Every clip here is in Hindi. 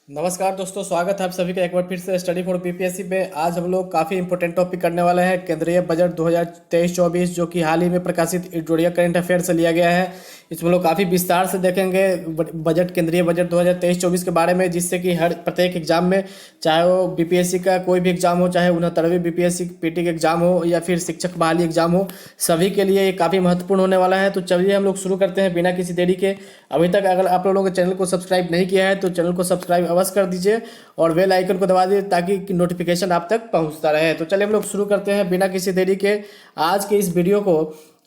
नमस्कार दोस्तों, स्वागत है आप सभी का एक बार फिर से स्टडी फॉर बीपीएससी पे। आज हम लोग काफ़ी इंपॉर्टेंट टॉपिक करने वाले हैं, केंद्रीय बजट 2023-24, जो कि हाल ही में प्रकाशित एडिटोरियल करंट अफेयर से लिया गया है। इसमें लोग काफ़ी विस्तार से देखेंगे बजट, केंद्रीय बजट 2023-24 के बारे में, जिससे कि हर प्रत्येक एग्जाम में, चाहे वो बीपीएससी का कोई भी एग्जाम हो, चाहे 69वीं बीपीएससी पीटी का एग्जाम हो या फिर शिक्षक बहाली एग्जाम हो, सभी के लिए ये काफ़ी महत्वपूर्ण होने वाला है। तो चलिए हम लोग शुरू करते हैं बिना किसी देरी के। अभी तक अगर आप लोगों के चैनल को सब्सक्राइब नहीं किया है तो चैनल को सब्सक्राइब अवश्य कर दीजिए और बेल आइकन को दबा दीजिए ताकि नोटिफिकेशन आप तक पहुंचता रहे। तो चलिए हम लोग शुरू करते हैं बिना किसी देरी के आज के इस वीडियो को।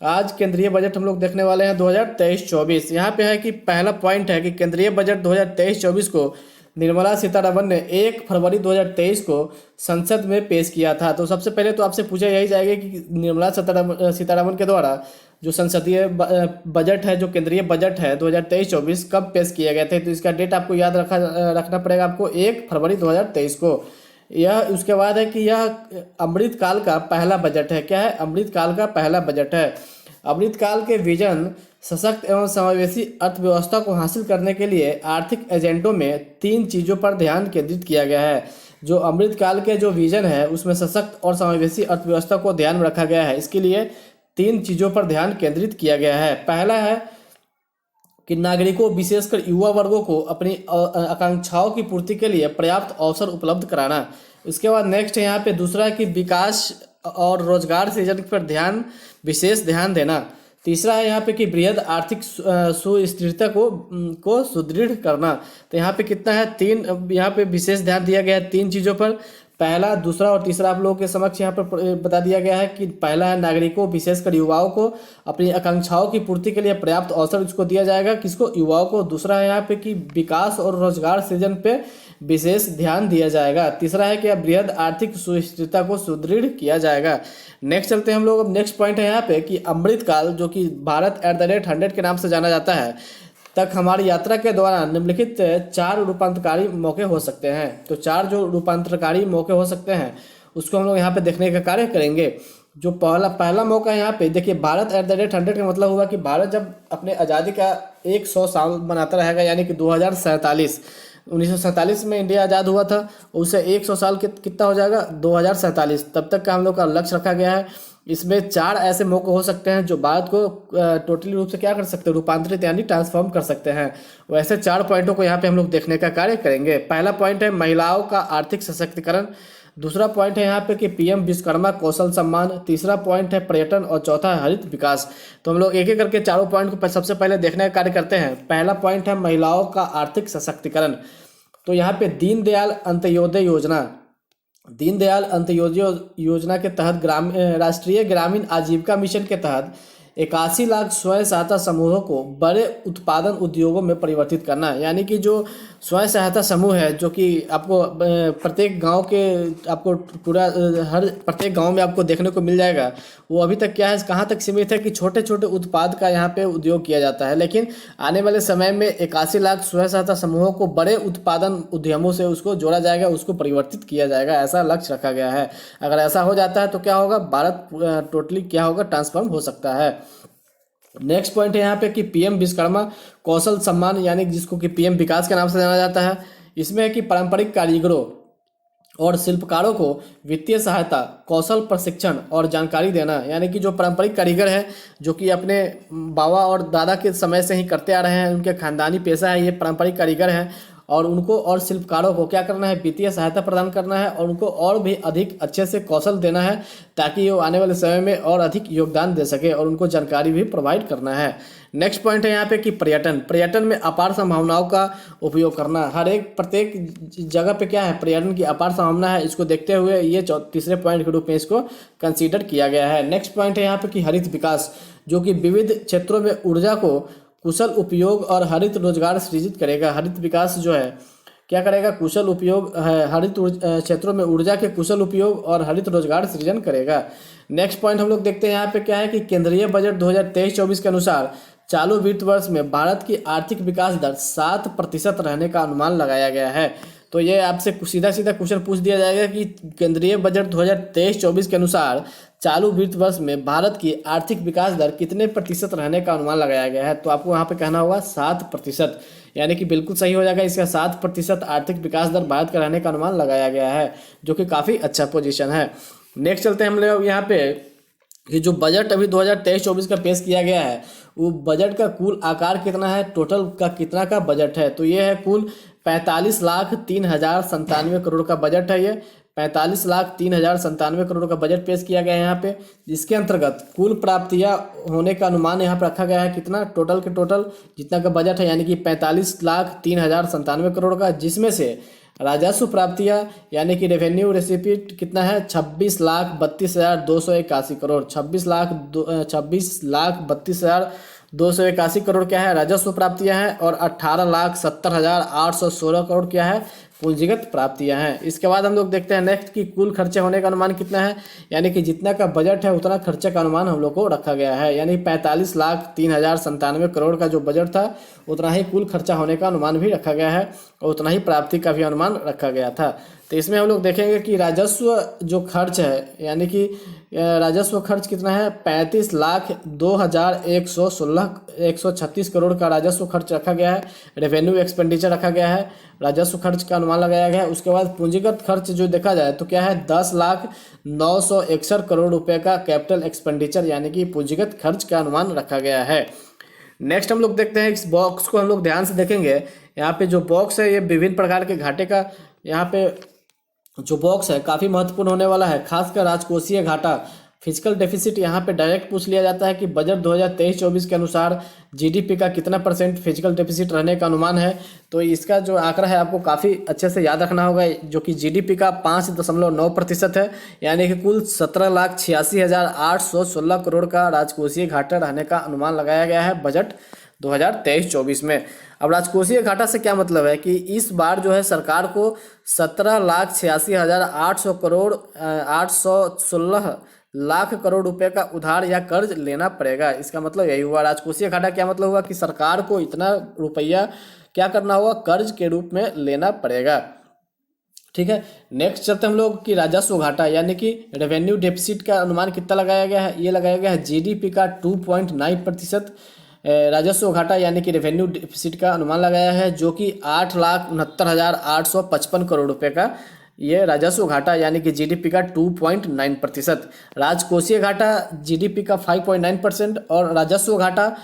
आज केंद्रीय बजट हम लोग देखने वाले हैं 2023-24। यहाँ पे है कि पहला पॉइंट है कि केंद्रीय बजट 2023-24 को निर्मला सीतारमण ने 1 फरवरी 2023 को संसद में पेश किया था। तो सबसे पहले तो आपसे पूछा यही जाएगा कि निर्मला सीतारमण के द्वारा जो संसदीय बजट है, जो केंद्रीय बजट है 2023-24 कब पेश किए गए थे। तो इसका डेट आपको याद रखना पड़ेगा आपको, 1 फरवरी 2023 को। यह उसके बाद है कि यह अमृत काल का पहला बजट है। क्या है? अमृत काल का पहला बजट है। अमृत काल के विजन सशक्त एवं समावेशी अर्थव्यवस्था को हासिल करने के लिए आर्थिक एजेंडों में 3 चीज़ों पर ध्यान केंद्रित किया गया है। जो अमृत काल के जो विजन है उसमें सशक्त और समावेशी अर्थव्यवस्था को ध्यान में रखा गया है। इसके लिए 3 चीज़ों पर ध्यान केंद्रित किया गया है। पहला है कि नागरिकों, विशेषकर युवा वर्गों को अपनी आकांक्षाओं की पूर्ति के लिए पर्याप्त अवसर उपलब्ध कराना। इसके बाद नेक्स्ट है यहाँ पे दूसरा कि विकास और रोजगार सृजन पर विशेष ध्यान देना। तीसरा है यहाँ पे कि बृहद आर्थिक सुस्थिरता को सुदृढ़ करना। तो यहाँ पे कितना है? 3 यहाँ पे विशेष ध्यान दिया गया है 3 चीज़ों पर। पहला, दूसरा और तीसरा आप लोगों के समक्ष यहाँ पर बता दिया गया है कि पहला है नागरिकों, विशेषकर युवाओं को अपनी आकांक्षाओं की पूर्ति के लिए पर्याप्त अवसर इसको दिया जाएगा। किसको? युवाओं को। दूसरा है यहाँ पे कि विकास और रोजगार सृजन पे विशेष ध्यान दिया जाएगा। तीसरा है कि बृहद आर्थिक सुस्थिरता को सुदृढ़ किया जाएगा। नेक्स्ट चलते हैं हम लोग। अब नेक्स्ट पॉइंट है यहाँ पे कि अमृत काल, जो कि भारत @100 के नाम से जाना जाता है, तक हमारी यात्रा के दौरान निम्नलिखित 4 रूपांतरकारी मौके हो सकते हैं। तो 4 जो रूपांतरकारी मौके हो सकते हैं उसको हम लोग यहाँ पे देखने का कार्य करेंगे। जो पहला मौका है यहाँ पे देखिए, भारत @100 का मतलब हुआ कि भारत जब अपने आज़ादी का 100 साल मनाता रहेगा, यानी कि 2047, 1947 में इंडिया आज़ाद हुआ था, उससे 100 साल कितना हो जाएगा? 2047। तब तक का हम लोग का लक्ष्य रखा गया है। इसमें 4 ऐसे मौके हो सकते हैं जो भारत को टोटली रूप से क्या कर सकते हैं? रूपांतरित यानी ट्रांसफॉर्म कर सकते हैं। वैसे 4 पॉइंटों को यहाँ पे हम लोग देखने का कार्य करेंगे। पहला पॉइंट है महिलाओं का आर्थिक सशक्तिकरण। दूसरा पॉइंट है यहाँ पे कि पीएम विश्वकर्मा कौशल सम्मान। तीसरा पॉइंट है पर्यटन और चौथा है हरित विकास। तो हम लोग एक एक करके चारों पॉइंट को सबसे पहले देखने का कार्य करते हैं। पहला पॉइंट है महिलाओं का आर्थिक सशक्तिकरण। तो यहाँ पे दीनदयाल अंत्योदय योजना, दीनदयाल अंत्योदय योजना के तहत राष्ट्रीय ग्रामीण आजीविका मिशन के तहत 81 लाख स्वयं सहायता समूहों को बड़े उत्पादन उद्योगों में परिवर्तित करना। यानी कि जो स्वयं सहायता समूह है, जो कि आपको प्रत्येक गांव के आपको पूरा हर प्रत्येक गांव में आपको देखने को मिल जाएगा, वो अभी तक क्या है, कहाँ तक सीमित है कि छोटे छोटे उत्पाद का यहाँ पे उद्योग किया जाता है। लेकिन आने वाले समय में 81 लाख स्वयं सहायता समूहों को बड़े उत्पादन उद्यमों से उसको जोड़ा जाएगा, उसको परिवर्तित किया जाएगा, ऐसा लक्ष्य रखा गया है। अगर ऐसा हो जाता है तो क्या होगा? भारत टोटली क्या होगा? ट्रांसफॉर्म हो सकता है। नेक्स्ट पॉइंट है यहाँ पे कि पीएम विश्वकर्मा कौशल सम्मान, यानी जिसको कि पीएम विकास के नाम से जाना जाता है। इसमें है कि पारंपरिक कारीगरों और शिल्पकारों को वित्तीय सहायता, कौशल प्रशिक्षण और जानकारी देना। यानी कि जो पारंपरिक कारीगर है, जो कि अपने बाबा और दादा के समय से ही करते आ रहे हैं, उनके खानदानी पेशा है ये पारंपरिक कारीगर हैं, और उनको और शिल्पकारों को क्या करना है? वित्तीय सहायता प्रदान करना है और उनको और भी अधिक अच्छे से कौशल देना है, ताकि वो आने वाले समय में और अधिक योगदान दे सके, और उनको जानकारी भी प्रोवाइड करना है। नेक्स्ट पॉइंट है यहाँ पे कि पर्यटन में अपार संभावनाओं का उपयोग करना। प्रत्येक जगह पे क्या है? पर्यटन की अपार संभावना है। इसको देखते हुए ये तीसरे पॉइंट के रूप में इसको कंसीडर किया गया है। नेक्स्ट पॉइंट है यहाँ पे कि हरित विकास, जो कि विविध क्षेत्रों में ऊर्जा को कुशल उपयोग और हरित रोजगार सृजित करेगा। हरित विकास जो है क्या करेगा? कुशल उपयोग है, हरित क्षेत्रों में ऊर्जा के कुशल उपयोग और हरित रोजगार सृजन करेगा। नेक्स्ट पॉइंट हम लोग देखते हैं यहाँ पे क्या है कि केंद्रीय बजट 2023-24 के अनुसार चालू वित्त वर्ष में भारत की आर्थिक विकास दर 7% रहने का अनुमान लगाया गया है। तो ये आपसे सीधा सीधा क्वेश्चन पूछ दिया जाएगा कि केंद्रीय बजट 2023-24 के अनुसार चालू वित्त वर्ष में भारत की आर्थिक विकास दर कितने प्रतिशत रहने का अनुमान लगाया गया है। तो आपको यहाँ पे कहना होगा 7%, यानी कि बिल्कुल सही हो जाएगा। इसका 7% आर्थिक विकास दर भारत का रहने का अनुमान लगाया गया है, जो कि काफ़ी अच्छा पोजीशन है। नेक्स्ट चलते हैं हम लोग यहाँ पे कि जो बजट अभी 2023-24 का पेश किया गया है, वो बजट का कुल आकार कितना है, टोटल का कितना का बजट है। तो ये है कुल 45,03,097 करोड़ का बजट है। ये 45,03,097 करोड़ का बजट पेश किया गया है यहाँ पे, जिसके अंतर्गत कुल प्राप्तियाँ होने का अनुमान यहाँ पर रखा गया है कितना, टोटल के टोटल जितना का बजट है, यानी कि 45,03,097 करोड़ का, जिसमें से राजस्व प्राप्तियाँ यानी कि रेवेन्यू रेसिपिट कितना है, 26,32,281 करोड़। 26,32,281 करोड़ क्या है, राजस्व प्राप्तियाँ हैं, और 18,70,816 करोड़ क्या है, पूंजीगत प्राप्तियां हैं। इसके बाद हम लोग देखते हैं नेक्स्ट कि कुल खर्चे होने का अनुमान कितना है, यानी कि जितना का बजट है उतना खर्चे का अनुमान हम लोग को रखा गया है, यानी 45,03,097 करोड़ का जो बजट था उतना ही कुल खर्चा होने का अनुमान भी रखा गया है, और उतना ही प्राप्ति का भी अनुमान रखा गया था। तो इसमें हम लोग देखेंगे कि राजस्व जो खर्च है, यानी कि राजस्व खर्च कितना है, 35,02,136 करोड़ का राजस्व खर्च रखा गया है। रेवेन्यू एक्सपेंडिचर रखा गया है, राजस्व खर्च का अनुमान लगाया गया है। उसके बाद पूंजीगत खर्च जो देखा जाए तो क्या है, 10,09,61 करोड़ रुपए का कैपिटल एक्सपेंडिचर यानी कि पूंजीगत खर्च का अनुमान रखा गया है। नेक्स्ट हम लोग देखते हैं, इस बॉक्स को हम लोग ध्यान से देखेंगे। यहाँ पे जो बॉक्स है ये विभिन्न प्रकार के घाटे का, यहाँ पे जो बॉक्स है काफ़ी महत्वपूर्ण होने वाला है, खासकर राजकोषीय घाटा, फिजिकल डेफिसिट। यहाँ पे डायरेक्ट पूछ लिया जाता है कि बजट 2023-24 के अनुसार जीडीपी का कितना % फिजिकल डेफिसिट रहने का अनुमान है। तो इसका जो आंकड़ा है आपको काफ़ी अच्छे से याद रखना होगा, जो कि जीडीपी का 5.9% है, यानी कि कुल 17,86,816 करोड़ का राजकोषीय घाटा रहने का अनुमान लगाया गया है बजट 2023-24 में। अब राजकोषीय घाटा से क्या मतलब है कि इस बार जो है सरकार को 17,86,800 करोड़ 816 लाख करोड़ रुपए का उधार या कर्ज लेना पड़ेगा। इसका मतलब यही हुआ। राजकोषीय घाटा क्या मतलब हुआ कि सरकार को इतना रुपया क्या करना होगा, कर्ज के रूप में लेना पड़ेगा। ठीक है, नेक्स्ट चलते हम लोग कि राजस्व घाटा यानी कि रेवेन्यू डेफिसिट का अनुमान कितना लगाया गया है। ये लगाया गया है जीडीपी का 2.9% राजस्व घाटा यानी कि रेवेन्यू डेफिसिट का अनुमान लगाया है, जो कि 8,69,855 करोड़ रुपए का ये राजस्व घाटा यानी कि जीडीपी का 2.9%। राजकोषीय घाटा जीडीपी का 5.9% और राजस्व घाटा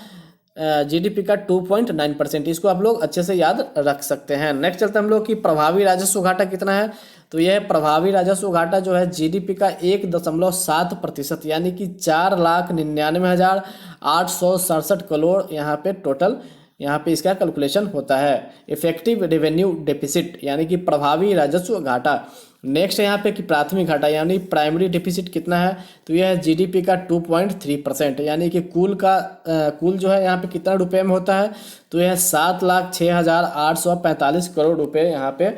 जीडीपी का 2.9%। इसको आप लोग अच्छे से याद रख सकते हैं। नेक्स्ट चलते हम लोग कि प्रभावी राजस्व घाटा कितना है। तो यह प्रभावी राजस्व घाटा जो है जीडीपी का 1.7% यानी कि 4,99,867 करोड़ यहाँ पे टोटल यहाँ पे इसका कैलकुलेशन होता है। इफेक्टिव रेवेन्यू डेफिसिट यानी कि प्रभावी राजस्व घाटा। नेक्स्ट है यहाँ पे कि प्राथमिक घाटा यानी प्राइमरी डेफिसिट कितना है। तो यह है जीडीपी का 2.3% यानी कि कुल जो है यहाँ पे कितना रुपए में होता है। तो यह 7,06,845 करोड़ रुपए यहाँ पे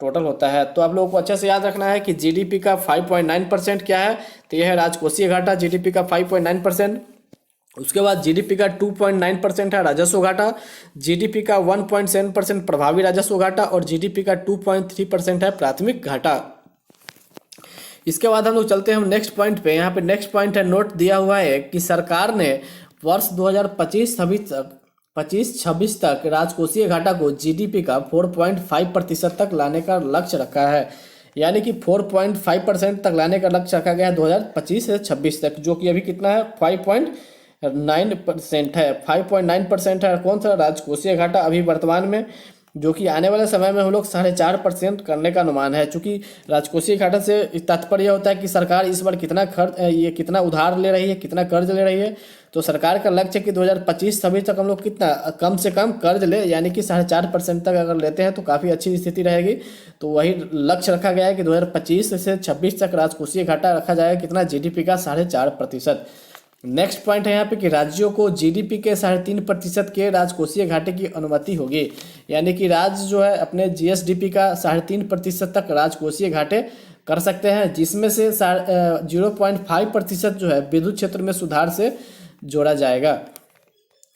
टोटल होता है। तो आप लोगों को अच्छे से याद रखना है कि जीडीपी का 5.9% क्या है। तो यह है राजकोषीय घाटा जीडीपी का 5.9%। उसके बाद जीडीपी का 2.9% है राजस्व घाटा, जीडीपी का 1.7% प्रभावी राजस्व घाटा और जीडीपी का 2.3% है प्राथमिक घाटा। इसके बाद हम लोग चलते हैं हम नेक्स्ट पॉइंट पे। यहाँ पे नेक्स्ट पॉइंट है, नोट दिया हुआ है कि सरकार ने वर्ष 2025-26 तक राजकोषीय घाटा को जीडीपी का 4.5% तक लाने का लक्ष्य रखा है, यानी कि 4.5% तक लाने का लक्ष्य रखा गया है 2025 से 26 तक, जो कि अभी कितना है 5.9% है। 5.9% है कौन सा राजकोषीय घाटा अभी वर्तमान में, जो कि आने वाले समय में हम लोग 4.5% करने का अनुमान है। चूँकि राजकोषीय घाटा से तात्पर्य होता है कि सरकार इस बार कितना उधार ले रही है, कितना कर्ज ले रही है। तो सरकार का लक्ष्य है कि 2025-26 तक हम लोग कितना कम से कम कर्ज ले, यानी कि 4.5% तक अगर लेते हैं तो काफ़ी अच्छी स्थिति रहेगी। तो वही लक्ष्य रखा गया है कि 2025 से 26 तक राजकोषीय घाटा रखा जाएगा कितना, जीडीपी का 4.5%। नेक्स्ट पॉइंट है यहाँ पे कि राज्यों को जीडीपी के 3.5% के राजकोषीय घाटे की अनुमति होगी, यानी कि राज्य जो है अपने जीएसडीपी का 3.5% तक राजकोषीय घाटे कर सकते हैं, जिसमें से 0.5% जो है विद्युत क्षेत्र में सुधार से जोड़ा जाएगा।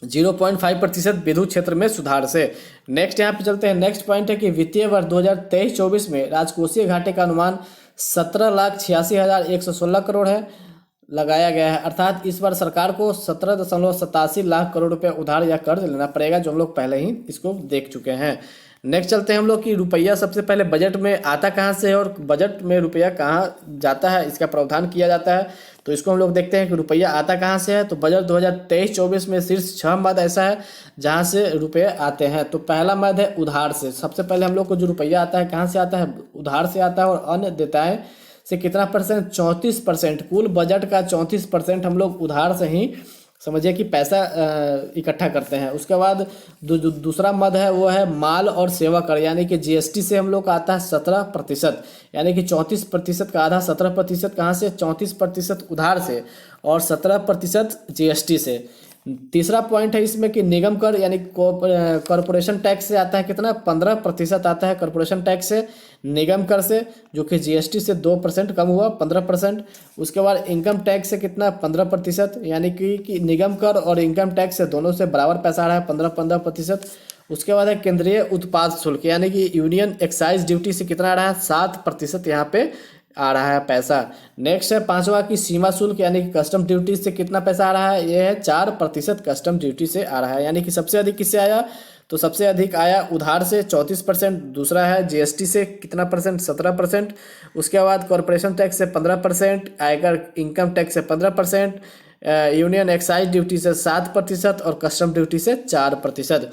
0.5% विद्युत क्षेत्र में सुधार से। नेक्स्ट यहाँ पे चलते हैं। नेक्स्ट पॉइंट है कि वित्तीय वर्ष 2023-24 में राजकोषीय घाटे का अनुमान 17,86,116 करोड़ है लगाया गया है। अर्थात इस बार सरकार को 17.87 लाख करोड़ रुपए उधार या कर्ज लेना पड़ेगा, जो हम लोग पहले ही इसको देख चुके हैं। नेक्स्ट चलते हैं हम लोग कि रुपया सबसे पहले बजट में आता कहाँ से है और बजट में रुपया कहाँ जाता है, इसका प्रावधान किया जाता है। तो इसको हम लोग देखते हैं कि रुपया आता कहाँ से है। तो बजट 2023-24 में शीर्ष 6 मद ऐसा है जहाँ से रुपये आते हैं। तो पहला मद है उधार से। सबसे पहले हम लोग को जो रुपया आता है कहाँ से आता है, उधार से आता है। और अन्य देयताएं से कितना परसेंट, 34%। कुल बजट का 34% हम लोग उधार से ही समझिए कि पैसा इकट्ठा करते हैं। उसके बाद दूसरा मद है वो है माल और सेवा कर, यानी कि जीएसटी से हम लोग का आता है 17%। यानी कि 34% का आधा 17% कहाँ से, 34% उधार से और 17% जीएसटी से। तीसरा पॉइंट है इसमें कि निगम कर यानी कॉरपोरेशन टैक्स से आता है कितना, 15% आता है कॉरपोरेशन टैक्स से, निगम कर से, जो कि जीएसटी से 2% कम हुआ, 15%। उसके बाद इनकम टैक्स से कितना, 15%, यानी कि निगम कर और इनकम टैक्स से दोनों से बराबर पैसा आ रहा है, 15%। उसके बाद है केंद्रीय उत्पाद शुल्क, यानी कि यूनियन एक्साइज ड्यूटी से कितना आ रहा है, 7% यहाँ पे आ रहा है पैसा। नेक्स्ट है पांचवा की सीमा शुल्क, यानी कि कस्टम ड्यूटी से कितना पैसा आ रहा है, ये है 4% कस्टम ड्यूटी से आ रहा है। यानी कि सबसे अधिक किससे आया, तो सबसे अधिक आया उधार से 34%। दूसरा है जीएसटी से कितना परसेंट, 17%। उसके बाद कॉरपोरेशन टैक्स से 15%, आयकर इनकम टैक्स से 15%, यूनियन एक्साइज ड्यूटी से 7% और कस्टम ड्यूटी से 4%।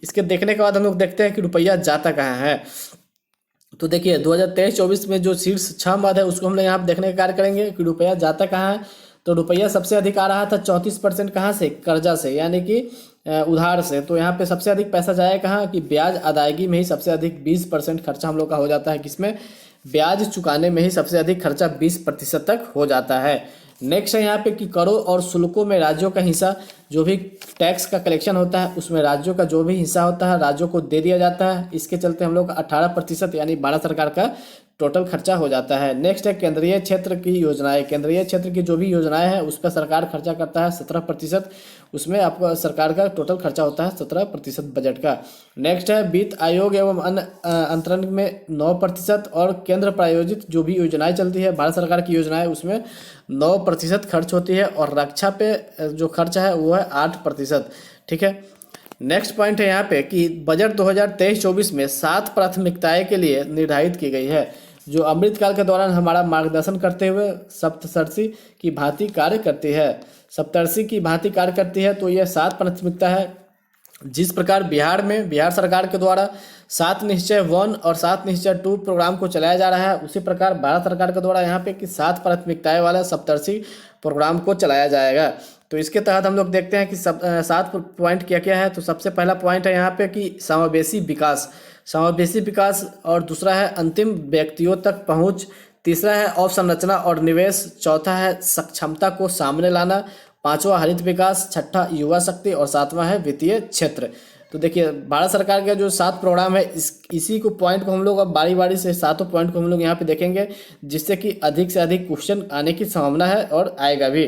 इसके देखने के बाद हम लोग देखते हैं कि रुपया जाता कहाँ है। तो देखिए 2023-24 में जो शीर्ष 6 मद है उसको हम लोग यहाँ पे देखने का कार्य करेंगे कि रुपया जाता कहाँ है। तो रुपया सबसे अधिक आ रहा था 34% कहाँ से, कर्जा से, यानी कि उधार से। तो यहाँ पे सबसे अधिक पैसा जाए कहाँ कि ब्याज अदायगी में ही सबसे अधिक 20% खर्चा हम लोग का हो जाता है। किसमें, ब्याज चुकाने में ही सबसे अधिक खर्चा 20% तक हो जाता है। नेक्स्ट है यहाँ पे कि करों और शुल्कों में राज्यों का हिस्सा, जो भी टैक्स का कलेक्शन होता है उसमें राज्यों का जो भी हिस्सा होता है राज्यों को दे दिया जाता है। इसके चलते हम लोग 18% यानी भारत सरकार का टोटल खर्चा हो जाता है। नेक्स्ट है केंद्रीय क्षेत्र की योजनाएं। केंद्रीय क्षेत्र की जो भी योजनाएं हैं उस पर सरकार खर्चा करता है 17%। उसमें आपका सरकार का टोटल खर्चा होता है 17% बजट का। नेक्स्ट है वित्त आयोग एवं अन्य अंतरण में 9% और केंद्र प्रायोजित जो भी योजनाएं चलती है भारत सरकार की योजनाएं उसमें 9% खर्च होती है। और रक्षा पे जो खर्चा है वो है 8%। ठीक है। नेक्स्ट पॉइंट है यहाँ पे कि बजट 2023-24 में 7 प्राथमिकताएं के लिए निर्धारित की गई है, जो अमृतकाल के दौरान हमारा मार्गदर्शन करते हुए सप्तर्षि की भांति कार्य करती है। सप्तर्षि की भांति कार्य करती है। तो ये 7 प्राथमिकता है। जिस प्रकार बिहार में बिहार सरकार के द्वारा 7 निश्चय 1 और 7 निश्चय 2 प्रोग्राम को चलाया जा रहा है, उसी प्रकार भारत सरकार के द्वारा यहाँ पे कि 7 प्राथमिकताएं वाला सप्तर्षि प्रोग्राम को चलाया जाएगा। तो इसके तहत हम लोग देखते हैं कि 7 पॉइंट क्या क्या है। तो सबसे पहला पॉइंट है यहाँ पे कि समावेशी विकास, समावेशी विकास। और दूसरा है अंतिम व्यक्तियों तक पहुँच। तीसरा है अवसंरचना और निवेश। चौथा है सक्षमता को सामने लाना। पांचवा हरित विकास। छठा युवा शक्ति और सातवां है वित्तीय क्षेत्र। तो देखिए भारत सरकार का जो 7 प्रोग्राम है इसी को पॉइंट को हम लोग अब बारी बारी से 7 पॉइंट को हम लोग यहाँ पे देखेंगे, जिससे कि अधिक से अधिक क्वेश्चन आने की संभावना है और आएगा भी।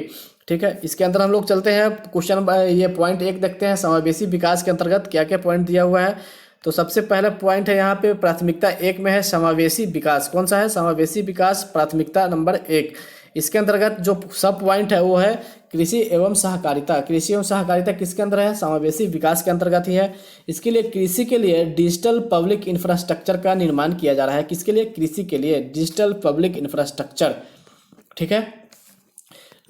ठीक है। इसके अंदर हम लोग चलते हैं क्वेश्चन, ये पॉइंट 1 देखते हैं। समावेशी विकास के अंतर्गत क्या क्या पॉइंट दिया हुआ है। तो सबसे पहला पॉइंट है यहाँ पे प्राथमिकता 1 में है समावेशी विकास। कौन सा है, समावेशी विकास प्राथमिकता नंबर 1। इसके अंतर्गत जो सब पॉइंट है वो है कृषि एवं सहकारिता। कृषि एवं सहकारिता किसके अंदर है, समावेशी विकास के अंतर्गत ही है। इसके लिए कृषि के लिए डिजिटल पब्लिक इंफ्रास्ट्रक्चर का निर्माण किया जा रहा है। किसके लिए, कृषि के लिए डिजिटल पब्लिक इंफ्रास्ट्रक्चर। ठीक है।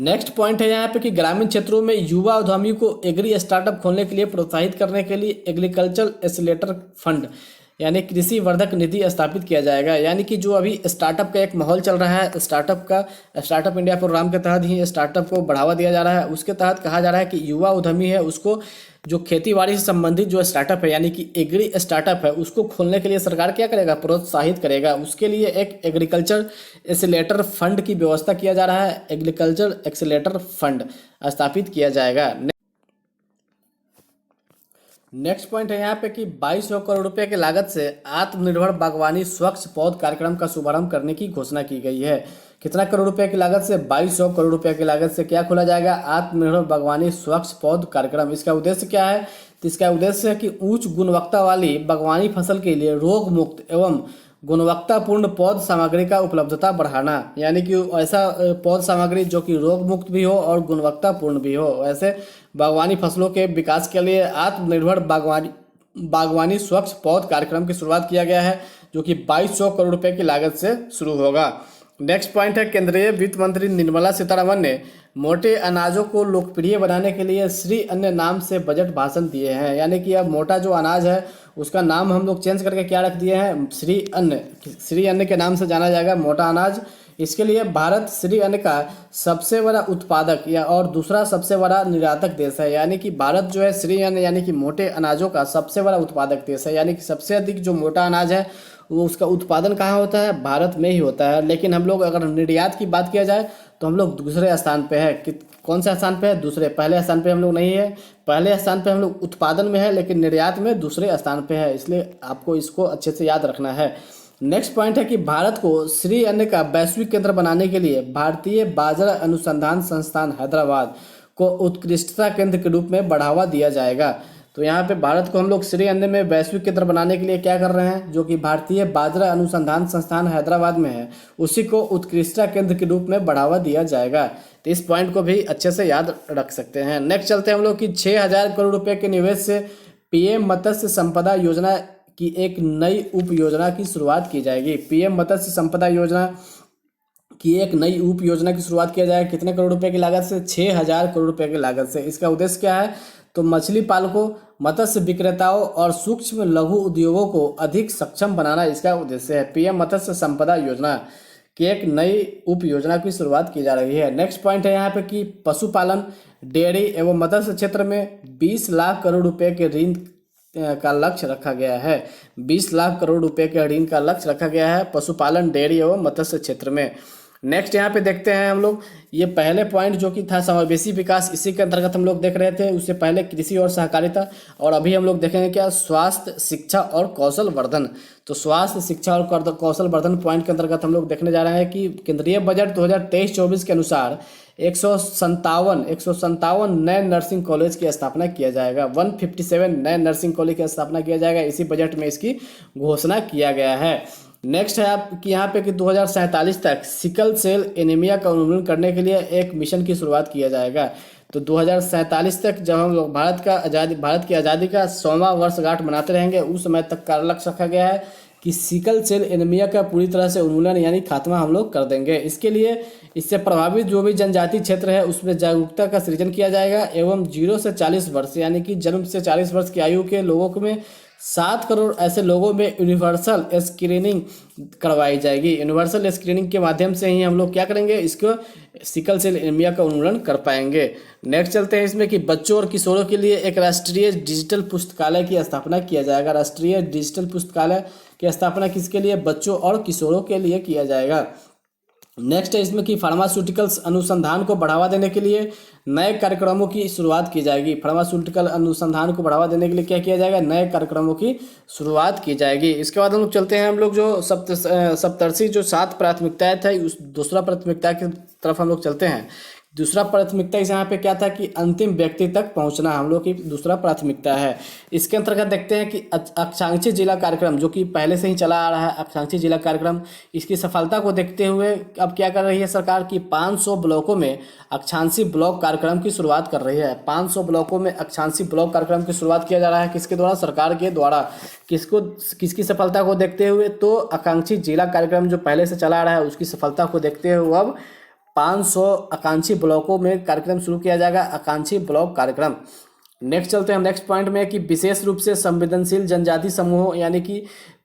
नेक्स्ट पॉइंट है यहाँ पे कि ग्रामीण क्षेत्रों में युवा उद्यमी को एग्री स्टार्टअप खोलने के लिए प्रोत्साहित करने के लिए एग्रीकल्चर एक्सीलरेटर फंड यानी कृषि वर्धक निधि स्थापित किया जाएगा। यानी कि जो अभी स्टार्टअप का एक माहौल चल रहा है, स्टार्टअप इंडिया प्रोग्राम के तहत ही स्टार्टअप को बढ़ावा दिया जा रहा है। उसके तहत कहा जा रहा है कि युवा उद्यमी है उसको जो खेती बाड़ी से संबंधित जो स्टार्टअप है यानी कि एग्री स्टार्टअप है उसको खोलने के लिए सरकार क्या करेगा, प्रोत्साहित करेगा। उसके लिए एक एग्रीकल्चर एक्सीलरेटर फंड की व्यवस्था किया जा रहा है। एग्रीकल्चर एक्सीलरेटर फंड स्थापित किया जाएगा। नेक्स्ट पॉइंट है यहाँ पे कि 2200 करोड़ रुपए की लागत से आत्मनिर्भर बागवानी स्वच्छ पौध कार्यक्रम का शुभारंभ करने की घोषणा की गई है। कितना करोड़ रुपए की लागत से? 2200 करोड़ रुपए की लागत से क्या खोला जाएगा? आत्मनिर्भर बागवानी स्वच्छ पौध कार्यक्रम। इसका उद्देश्य क्या है? तो इसका उद्देश्य है कि उच्च गुणवत्ता वाली बागवानी फसल के लिए रोग मुक्त एवं गुणवत्तापूर्ण पौध सामग्री का उपलब्धता बढ़ाना, यानी कि ऐसा पौध सामग्री जो कि रोग मुक्त भी हो और गुणवत्तापूर्ण भी हो। ऐसे बागवानी फसलों के विकास के लिए आत्मनिर्भर बागवानी स्वच्छ पौध कार्यक्रम की शुरुआत किया गया है, जो कि 2200 करोड़ रुपए की लागत से शुरू होगा। नेक्स्ट पॉइंट है, केंद्रीय वित्त मंत्री निर्मला सीतारमण ने मोटे अनाजों को लोकप्रिय बनाने के लिए श्री अन्न नाम से बजट भाषण दिए हैं। यानी कि अब मोटा जो अनाज है उसका नाम हम लोग चेंज करके क्या रख दिए हैं? श्री अन्न। श्री अन्न के नाम से जाना जाएगा मोटा अनाज। इसके लिए भारत श्री अन्न का सबसे बड़ा उत्पादक या और दूसरा सबसे बड़ा निर्यातक देश है। यानी कि भारत जो है श्री अन्न यानी कि मोटे अनाजों का सबसे बड़ा उत्पादक देश है। यानी कि सबसे अधिक जो मोटा अनाज है वो उसका उत्पादन कहाँ होता है? भारत में ही होता है। लेकिन हम लोग अगर निर्यात की बात किया जाए तो हम लोग दूसरे स्थान पे है। कौन सा स्थान पे है? दूसरे। पहले स्थान पे हम लोग नहीं है। पहले स्थान पे हम लोग उत्पादन में है, लेकिन निर्यात में दूसरे स्थान पे है। इसलिए आपको इसको अच्छे से याद रखना है। नेक्स्ट पॉइंट है कि भारत को श्री अन्न का वैश्विक केंद्र बनाने के लिए भारतीय बाजरा अनुसंधान संस्थान हैदराबाद को उत्कृष्टता केंद्र के रूप में बढ़ावा दिया जाएगा। तो यहाँ पे भारत को हम लोग श्री अन्न में वैश्विक केंद्र बनाने के लिए क्या कर रहे हैं? जो कि भारतीय बाजरा अनुसंधान संस्थान हैदराबाद में है, उसी को उत्कृष्टता केंद्र के रूप में बढ़ावा दिया जाएगा। तो इस पॉइंट को भी अच्छे से याद रख सकते हैं। नेक्स्ट चलते हैं हम लोग कि 6000 करोड़ रुपए के निवेश से पीएम मत्स्य संपदा योजना की एक नई उप योजना की शुरुआत की जाएगी। पीएम मत्स्य संपदा योजना की एक नई उप योजना की शुरुआत किया जाएगा। कितने करोड़ रुपए की लागत से? 6000 करोड़ रुपए की लागत से। इसका उद्देश्य क्या है? तो मछली पालकों, मत्स्य विक्रेताओं और सूक्ष्म लघु उद्योगों को अधिक सक्षम बनाना इसका उद्देश्य है। पीएम मत्स्य संपदा योजना की एक नई उप योजना की शुरुआत की जा रही है। नेक्स्ट पॉइंट है यहाँ पे कि पशुपालन, डेयरी एवं मत्स्य क्षेत्र में 20 लाख करोड़ रुपए के ऋण का लक्ष्य रखा गया है। 20 लाख करोड़ रुपए के ऋण का लक्ष्य रखा गया है पशुपालन, डेयरी एवं मत्स्य क्षेत्र में। नेक्स्ट यहाँ पे देखते हैं हम लोग, ये पहले पॉइंट जो कि था समावेशी विकास, इसी के अंतर्गत हम लोग देख रहे थे। उससे पहले कृषि और सहकारिता, और अभी हम लोग देखेंगे क्या? स्वास्थ्य, शिक्षा और कौशल वर्धन। तो स्वास्थ्य, शिक्षा और कौशल वर्धन पॉइंट के अंतर्गत हम लोग देखने जा रहे हैं कि केंद्रीय बजट 2023-24 के अनुसार 157 नए नर्सिंग कॉलेज की स्थापना किया जाएगा। 157 नए नर्सिंग कॉलेज की स्थापना किया जाएगा। इसी बजट में इसकी घोषणा किया गया है। नेक्स्ट है आपकी यहाँ पे कि 2047 तक सिकल सेल एनीमिया का उन्मूलन करने के लिए एक मिशन की शुरुआत किया जाएगा। तो 2047 तक जब हम लोग भारत की आज़ादी का 100वां वर्षगांठ मनाते रहेंगे, उस समय तक का लक्ष्य रखा गया है कि सिकल सेल एनीमिया का पूरी तरह से उन्मूलन यानी खात्मा हम लोग कर देंगे। इसके लिए इससे प्रभावित जो भी जनजाति क्षेत्र है उसमें जागरूकता का सृजन किया जाएगा एवं 0 से 40 वर्ष यानी कि जन्म से 40 वर्ष की आयु के लोगों में 7 करोड़ ऐसे लोगों में यूनिवर्सल स्क्रीनिंग करवाई जाएगी। यूनिवर्सल स्क्रीनिंग के माध्यम से ही हम लोग क्या करेंगे? इसको सिकल सेल एनीमिया का उन्मूलन कर पाएंगे। नेक्स्ट चलते हैं इसमें कि बच्चों और किशोरों के लिए एक राष्ट्रीय डिजिटल पुस्तकालय की स्थापना किया जाएगा। राष्ट्रीय डिजिटल पुस्तकालय की स्थापना किसके लिए? बच्चों और किशोरों के लिए किया जाएगा। नेक्स्ट है इसमें कि फार्मास्यूटिकल्स अनुसंधान को बढ़ावा देने के लिए नए कार्यक्रमों की शुरुआत की जाएगी। फार्मास्यूटिकल अनुसंधान को बढ़ावा देने के लिए क्या किया जाएगा? नए कार्यक्रमों की शुरुआत की जाएगी। इसके बाद हम लोग चलते हैं, हम लोग जो सप्तर्षि जो 7 प्राथमिकताएं थे उस दूसरा प्राथमिकता की तरफ हम लोग चलते हैं। दूसरा प्राथमिकता इस यहाँ पे क्या था कि अंतिम व्यक्ति तक पहुँचना हम लोग की दूसरा प्राथमिकता है। इसके अंतर्गत देखते हैं कि आकांक्षी जिला कार्यक्रम जो कि पहले से ही चला आ रहा है, आकांक्षी जिला कार्यक्रम, इसकी सफलता को देखते हुए अब क्या कर रही है सरकार की 500 ब्लॉकों में आकांक्षी ब्लॉक कार्यक्रम की शुरुआत कर रही है। 500 ब्लॉकों में आकांक्षी ब्लॉक कार्यक्रम की शुरुआत किया जा रहा है। किसके द्वारा? सरकार के द्वारा। किसकी सफलता को देखते हुए? तो आकांक्षी जिला कार्यक्रम जो पहले से चला आ रहा है उसकी सफलता को देखते हुए अब 500 आकांक्षी ब्लॉकों में कार्यक्रम शुरू किया जाएगा, आकांक्षी ब्लॉक कार्यक्रम। नेक्स्ट चलते हैं नेक्स्ट पॉइंट में कि विशेष रूप से संवेदनशील जनजाति समूहों यानी कि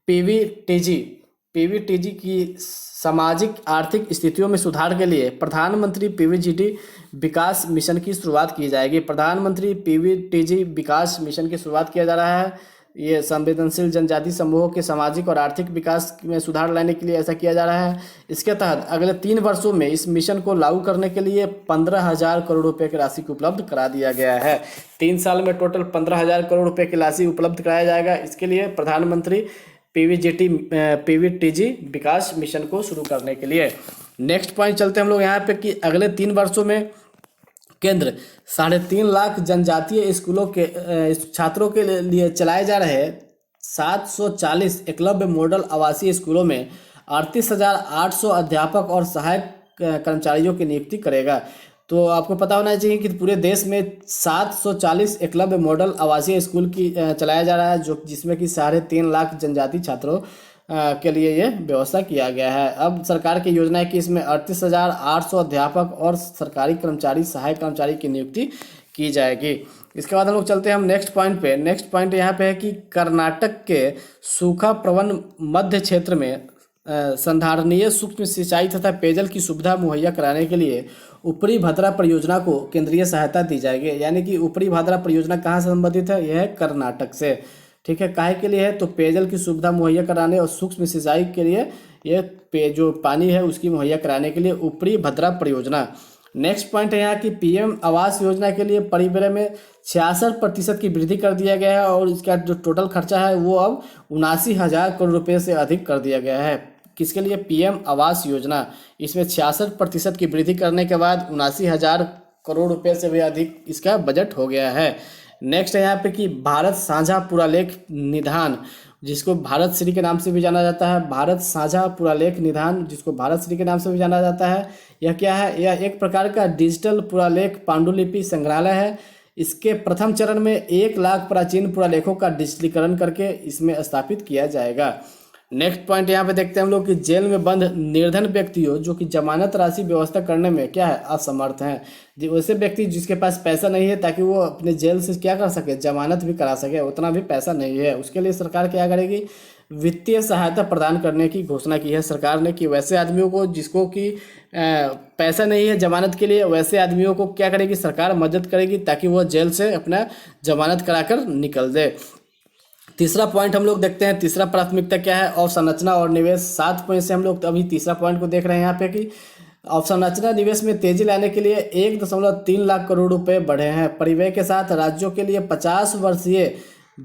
पीवीटीजी की सामाजिक आर्थिक स्थितियों में सुधार के लिए प्रधानमंत्री पीवीजीटी विकास मिशन की शुरुआत की जाएगी। प्रधानमंत्री पीवीटीजी विकास मिशन की शुरुआत किया जा रहा है। ये संवेदनशील जनजाति समूहों के सामाजिक और आर्थिक विकास में सुधार लाने के लिए ऐसा किया जा रहा है। इसके तहत अगले 3 वर्षों में इस मिशन को लागू करने के लिए 15,000 करोड़ रुपए की राशि को उपलब्ध करा दिया गया है। 3 साल में टोटल 15,000 करोड़ रुपए की राशि उपलब्ध कराया जाएगा। इसके लिए प्रधानमंत्री पीवीटीजी विकास मिशन को शुरू करने के लिए। नेक्स्ट पॉइंट चलते हैं हम लोग यहाँ पे कि अगले 3 वर्षों में केंद्र 3.5 लाख जनजातीय स्कूलों के छात्रों के लिए चलाए जा रहे 740 एकलव्य मॉडल आवासीय स्कूलों में 38,800 अध्यापक और सहायक कर्मचारियों की नियुक्ति करेगा। तो आपको पता होना चाहिए कि पूरे देश में 740 एकलव्य मॉडल आवासीय स्कूल की चलाया जा रहा है, जो जिसमें कि 3.5 लाख जनजाति छात्रों के लिए ये व्यवस्था किया गया है। अब सरकार की योजना है कि इसमें 38,800 अध्यापक और सरकारी कर्मचारी सहायक कर्मचारी की नियुक्ति की जाएगी। इसके बाद हम लोग चलते हैं हम नेक्स्ट पॉइंट पे। नेक्स्ट पॉइंट यहाँ पे है कि कर्नाटक के सूखा प्रवण मध्य क्षेत्र में संधारणीय सूक्ष्म सिंचाई तथा पेयजल की सुविधा मुहैया कराने के लिए ऊपरी भद्रा परियोजना को केंद्रीय सहायता दी जाएगी। यानी कि ऊपरी भद्रा परियोजना कहाँ से संबंधित है? यह है कर्नाटक से। ठीक है, काहे के लिए है? तो पेयजल की सुविधा मुहैया कराने और सूक्ष्म सिंचाई के लिए ये जो पानी है उसकी मुहैया कराने के लिए ऊपरी भद्रा परियोजना। नेक्स्ट पॉइंट है यहाँ की पीएम आवास योजना के लिए परिव्यय में 66% की वृद्धि कर दिया गया है और इसका जो टोटल खर्चा है वो अब 79,000 करोड़ रुपये से अधिक कर दिया गया है। किसके लिए? पीएम आवास योजना। इसमें 66% की वृद्धि करने के बाद 79,000 करोड़ रुपये से भी अधिक इसका बजट हो गया है। नेक्स्ट है यहाँ पे कि भारत साझा पुरालेख निधान, जिसको भारत श्री के नाम से भी जाना जाता है। भारत साझा पुरालेख निधान, जिसको भारत श्री के नाम से भी जाना जाता है, यह क्या है? यह एक प्रकार का डिजिटल पुरालेख पांडुलिपि संग्रहालय है। इसके प्रथम चरण में 1 लाख प्राचीन पुरालेखों का डिजिटलीकरण करके इसमें स्थापित किया जाएगा। नेक्स्ट पॉइंट यहाँ पे देखते हैं हम लोग कि जेल में बंद निर्धन व्यक्तियों जो कि जमानत राशि व्यवस्था करने में क्या है? असमर्थ हैं। वैसे व्यक्ति जिसके पास पैसा नहीं है ताकि वो अपने जेल से क्या कर सके? जमानत भी करा सके, उतना भी पैसा नहीं है, उसके लिए सरकार क्या करेगी? वित्तीय सहायता प्रदान करने की घोषणा की है सरकार ने कि वैसे आदमियों को जिसको कि पैसा नहीं है जमानत के लिए, वैसे आदमियों को क्या करेगी? सरकार मदद करेगी ताकि वो जेल से अपना जमानत कराकर निकल दे। तीसरा पॉइंट हम लोग देखते हैं, तीसरा प्राथमिकता क्या है? अवसंरचना और निवेश। 7 पॉइंट से हम लोग अभी तीसरा पॉइंट को देख रहे हैं यहाँ पे कि अवसंरचना निवेश में तेजी लाने के लिए 1.3 लाख करोड़ रुपए बढ़े हैं। परिव्यय के साथ राज्यों के लिए 50 वर्षीय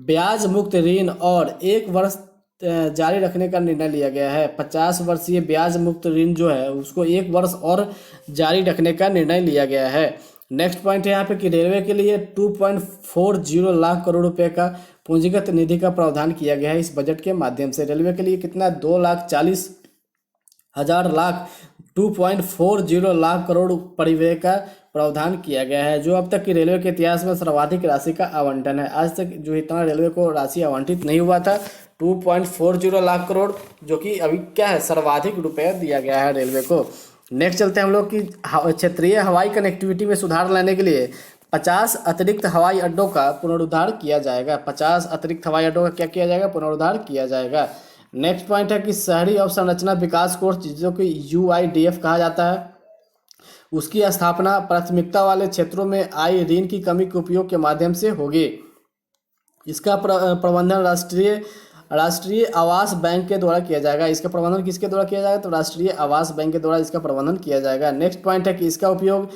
ब्याज मुक्त ऋण और 1 वर्ष जारी रखने का निर्णय लिया गया है। 50 वर्षीय ब्याज मुक्त ऋण जो है उसको 1 वर्ष और जारी रखने का निर्णय लिया गया है। नेक्स्ट पॉइंट है यहाँ पे कि रेलवे के लिए 2.40 लाख करोड़ रुपए का पूंजीगत निधि का प्रावधान किया गया है इस बजट के माध्यम से। रेलवे के लिए कितना? 2,40,000 लाख करोड़ परिव्यय का प्रावधान किया गया है, जो अब तक की रेलवे के इतिहास में सर्वाधिक राशि का आवंटन है। आज तक जो इतना रेलवे को राशि आवंटित नहीं हुआ था 2.40 लाख करोड़, जो कि अभी क्या है? सर्वाधिक रुपया दिया गया है रेलवे को। नेक्स्ट चलते हैं हम लोग कि क्षेत्रीय हवाई कनेक्टिविटी में सुधार लाने के लिए 50 अतिरिक्त हवाई अड्डों का पुनरुद्धार किया जाएगा। 50 अतिरिक्त हवाई अड्डों का क्या किया जाएगा? पुनरुद्धार किया जाएगा। नेक्स्ट पॉइंट है कि शहरी अवसंरचना विकास कोष, जो कि UIDF कहा जाता है, उसकी स्थापना प्राथमिकता वाले क्षेत्रों में आई ऋण की कमी के उपयोग के माध्यम से होगी। इसका प्रबंधन राष्ट्रीय आवास बैंक के द्वारा किया जाएगा। इसका प्रबंधन किसके द्वारा किया जाएगा? तो राष्ट्रीय आवास बैंक के द्वारा इसका प्रबंधन किया जाएगा। नेक्स्ट पॉइंट है कि इसका उपयोग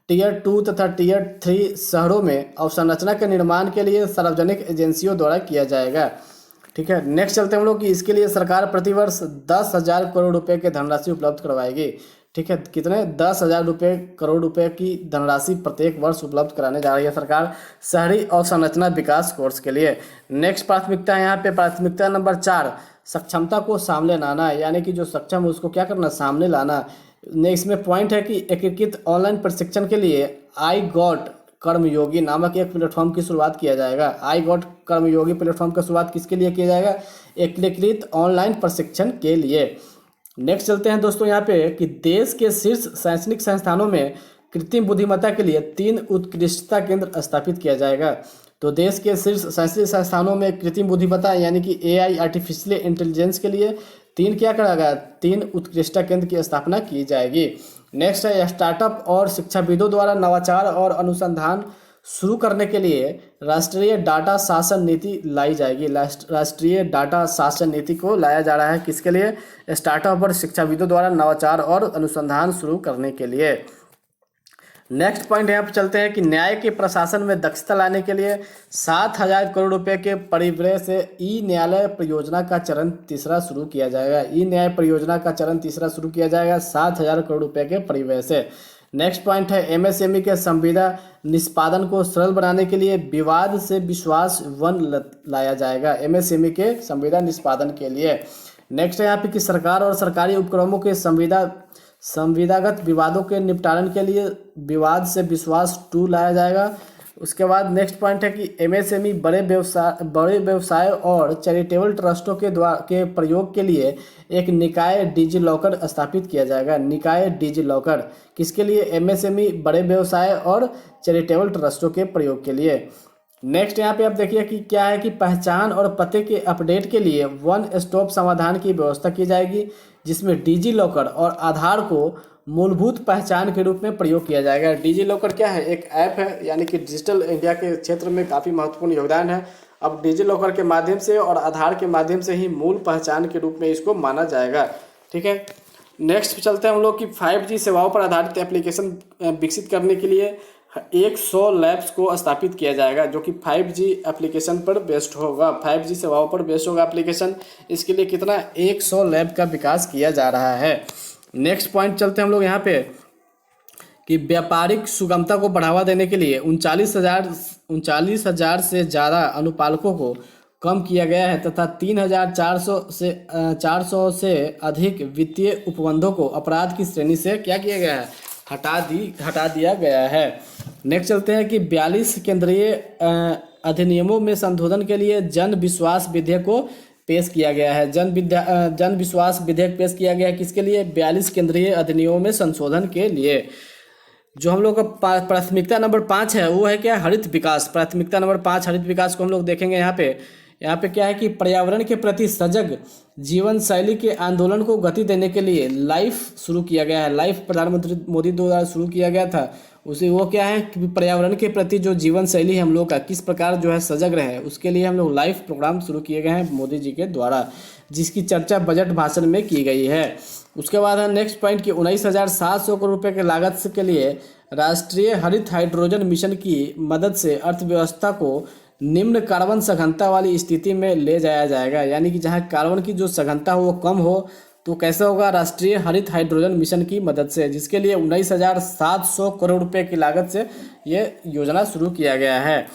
टियर 2 तथा टियर 3 शहरों में अवसंरचना के निर्माण के लिए सार्वजनिक एजेंसियों द्वारा किया जाएगा। ठीक है, नेक्स्ट चलते हैं हम लोग कि इसके लिए सरकार प्रतिवर्ष 10,000 करोड़ रुपए की धनराशि उपलब्ध करवाएगी। ठीक है, कितने? 10,000 करोड़ रुपए की धनराशि प्रत्येक वर्ष उपलब्ध कराने जा रही है सरकार शहरी अवसंरचना विकास कोष के लिए। नेक्स्ट प्राथमिकता है यहाँ पे प्राथमिकता नंबर 4, सक्षमता को सामने लाना, यानी कि जो सक्षम है उसको क्या करना? सामने लाना। इसमें पॉइंट है कि एकीकृत ऑनलाइन प्रशिक्षण के लिए आई गॉट कर्मयोगी नामक एक प्लेटफॉर्म की शुरुआत किया जाएगा। आई गॉट कर्मयोगी प्लेटफॉर्म की शुरुआत किसके लिए किया जाएगा? एकीकृत ऑनलाइन प्रशिक्षण के लिए। नेक्स्ट चलते हैं दोस्तों यहाँ पे कि देश के शीर्ष शैक्षणिक संस्थानों में कृत्रिम बुद्धिमत्ता के लिए 3 उत्कृष्टता केंद्र स्थापित किया जाएगा। तो देश के शीर्ष शैक्षणिक संस्थानों में कृत्रिम बुद्धिमत्ता यानी कि AI आर्टिफिशियल इंटेलिजेंस के लिए 3 क्या कराएगा? 3 उत्कृष्टता केंद्र की स्थापना की जाएगी। नेक्स्ट है स्टार्टअप और शिक्षाविदों द्वारा नवाचार और अनुसंधान शुरू करने के लिए राष्ट्रीय डाटा शासन नीति लाई जाएगी। राष्ट्रीय डाटा शासन नीति को लाया जा रहा है किसके लिए? स्टार्टअप और शिक्षाविदों द्वारा नवाचार और अनुसंधान शुरू करने के लिए। नेक्स्ट पॉइंट यहाँ पे चलते हैं कि न्याय के प्रशासन में दक्षता लाने के लिए 7,000 करोड़ रुपए के परिव्यय से ई न्यायालय परियोजना का चरण तीसरा शुरू किया जाएगा। ई न्याय परियोजना का चरण तीसरा शुरू किया जाएगा 7,000 करोड़ रुपए के परिव्यय से। नेक्स्ट पॉइंट है एमएसएमई के संविदा निष्पादन को सरल बनाने के लिए विवाद से विश्वास वन लाया जाएगा। एमएसएमई के संविदा निष्पादन के लिए नेक्स्ट है यहाँ पे कि सरकार और सरकारी उपक्रमों के संविदागत विवादों के निपटान के लिए विवाद से विश्वास 2 लाया जाएगा। उसके बाद नेक्स्ट पॉइंट है कि एमएसएमई बड़े व्यवसाय और चैरिटेबल ट्रस्टों के प्रयोग के लिए एक निकाय डिजी लॉकर स्थापित किया जाएगा। निकाय डिजी लॉकर किसके लिए? एमएसएमई बड़े व्यवसाय और चैरिटेबल ट्रस्टों के प्रयोग के लिए। नेक्स्ट यहाँ पे आप देखिए कि क्या है कि पहचान और पते के अपडेट के लिए वन स्टॉप समाधान की व्यवस्था की जाएगी, जिसमें डिजी लॉकर और आधार को मूलभूत पहचान के रूप में प्रयोग किया जाएगा। डिजी लॉकर क्या है? एक ऐप है, यानी कि डिजिटल इंडिया के क्षेत्र में काफ़ी महत्वपूर्ण योगदान है। अब डिजी लॉकर के माध्यम से और आधार के माध्यम से ही मूल पहचान के रूप में इसको माना जाएगा। ठीक है, नेक्स्ट चलते हैं हम लोग कि 5G सेवाओं पर आधारित एप्लीकेशन विकसित करने के लिए 100 लैब्स को स्थापित किया जाएगा, जो कि 5G एप्लीकेशन पर बेस्ड होगा। 5G सेवाओं पर बेस्ड होगा एप्लीकेशन। इसके लिए कितना? 100 लैब का विकास किया जा रहा है। नेक्स्ट पॉइंट चलते हैं हम लोग यहाँ पे कि व्यापारिक सुगमता को बढ़ावा देने के लिए 39,000 से ज़्यादा अनुपालकों को कम किया गया है तथा 3,400 से अधिक वित्तीय उपबंधों को अपराध की श्रेणी से क्या किया गया है? हटा दिया गया है। नेक्स्ट चलते हैं कि 42 केंद्रीय अधिनियमों में संशोधन के लिए जन विश्वास विधेयक को पेश किया गया है। जन विश्वास विधेयक पेश किया गया है किसके लिए? 42 केंद्रीय अधिनियमों में संशोधन के लिए। जो हम लोग का प्राथमिकता नंबर 5 है वो है क्या? हरित विकास। प्राथमिकता नंबर 5 हरित विकास को हम लोग देखेंगे। यहाँ पे क्या है कि पर्यावरण के प्रति सजग जीवन शैली के आंदोलन को गति देने के लिए लाइफ शुरू किया गया है। लाइफ प्रधानमंत्री मोदी द्वारा शुरू किया गया था। उसे वो क्या है कि पर्यावरण के प्रति जो जीवन शैली है हम लोग का किस प्रकार जो है सजग रहे, उसके लिए हम लोग लाइफ प्रोग्राम शुरू किए गए हैं मोदी जी के द्वारा, जिसकी चर्चा बजट भाषण में की गई है। उसके बाद है नेक्स्ट पॉइंट कि 19,700 करोड़ रुपये के लागत के लिए राष्ट्रीय हरित हाइड्रोजन मिशन की मदद से अर्थव्यवस्था को निम्न कार्बन सघनता वाली स्थिति में ले जाया जाएगा। यानी कि जहाँ कार्बन की जो सघनता हो वो कम हो, तो कैसे होगा? राष्ट्रीय हरित हाइड्रोजन मिशन की मदद से, जिसके लिए 19,700 करोड़ रुपए की लागत से ये योजना शुरू किया गया है।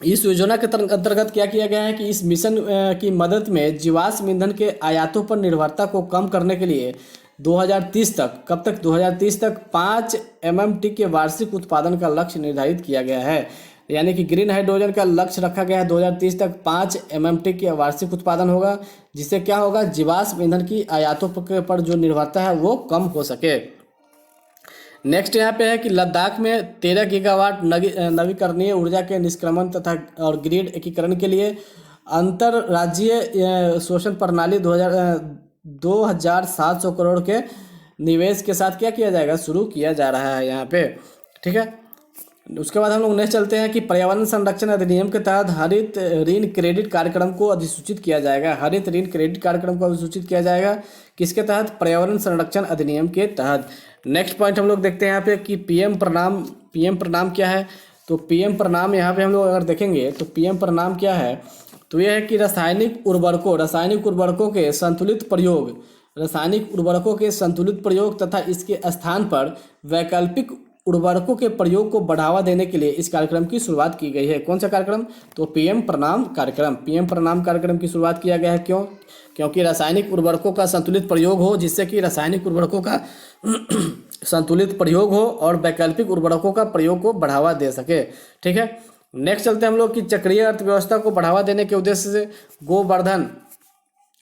इस योजना के अंतर्गत क्या किया गया है कि इस मिशन की मदद में जीवाश्म ईंधन के आयातों पर निर्भरता को कम करने के लिए 2030 तक, कब तक? 2030 तक 5 MMT के वार्षिक उत्पादन का लक्ष्य निर्धारित किया गया है। यानी कि ग्रीन हाइड्रोजन का लक्ष्य रखा गया है 2030 तक 5 MMT के वार्षिक उत्पादन होगा, जिससे क्या होगा? जीवाश्म ईंधन की आयातों पर जो निर्भरता है वो कम हो सके। नेक्स्ट यहाँ पे है कि लद्दाख में 13 गीगावाट नवीकरणीय ऊर्जा के निष्क्रमण तथा और ग्रिड एकीकरण के लिए अंतर्राज्यीय शोषण प्रणाली 2,700 करोड़ के निवेश के साथ क्या किया जाएगा? शुरू किया जा रहा है यहाँ पे। ठीक है, उसके बाद हम लोग नेक्स्ट चलते हैं कि पर्यावरण संरक्षण अधिनियम के तहत हरित ऋण क्रेडिट कार्यक्रम को अधिसूचित किया जाएगा। हरित ऋण क्रेडिट कार्यक्रम को अधिसूचित किया जाएगा किसके तहत? पर्यावरण संरक्षण अधिनियम के तहत। नेक्स्ट पॉइंट हम लोग देखते हैं यहाँ पे कि पीएम प्रणाम क्या है? तो पीएम प्रणाम यहाँ पे हम लोग अगर देखेंगे तो पीएम प्रणाम क्या है? तो यह है कि रासायनिक उर्वरकों के संतुलित प्रयोग तथा इसके स्थान पर वैकल्पिक उर्वरकों के प्रयोग को बढ़ावा देने के लिए इस कार्यक्रम की शुरुआत की गई है। कौन सा कार्यक्रम? तो पीएम प्रणाम कार्यक्रम की शुरुआत किया गया है। क्यों? क्योंकि रासायनिक उर्वरकों का संतुलित प्रयोग हो, जिससे कि रासायनिक उर्वरकों का संतुलित प्रयोग हो और वैकल्पिक उर्वरकों का प्रयोग को बढ़ावा दे सके। ठीक है, नेक्स्ट चलते हैं हम लोग कि चक्रीय अर्थव्यवस्था को बढ़ावा देने के उद्देश्य से गोवर्धन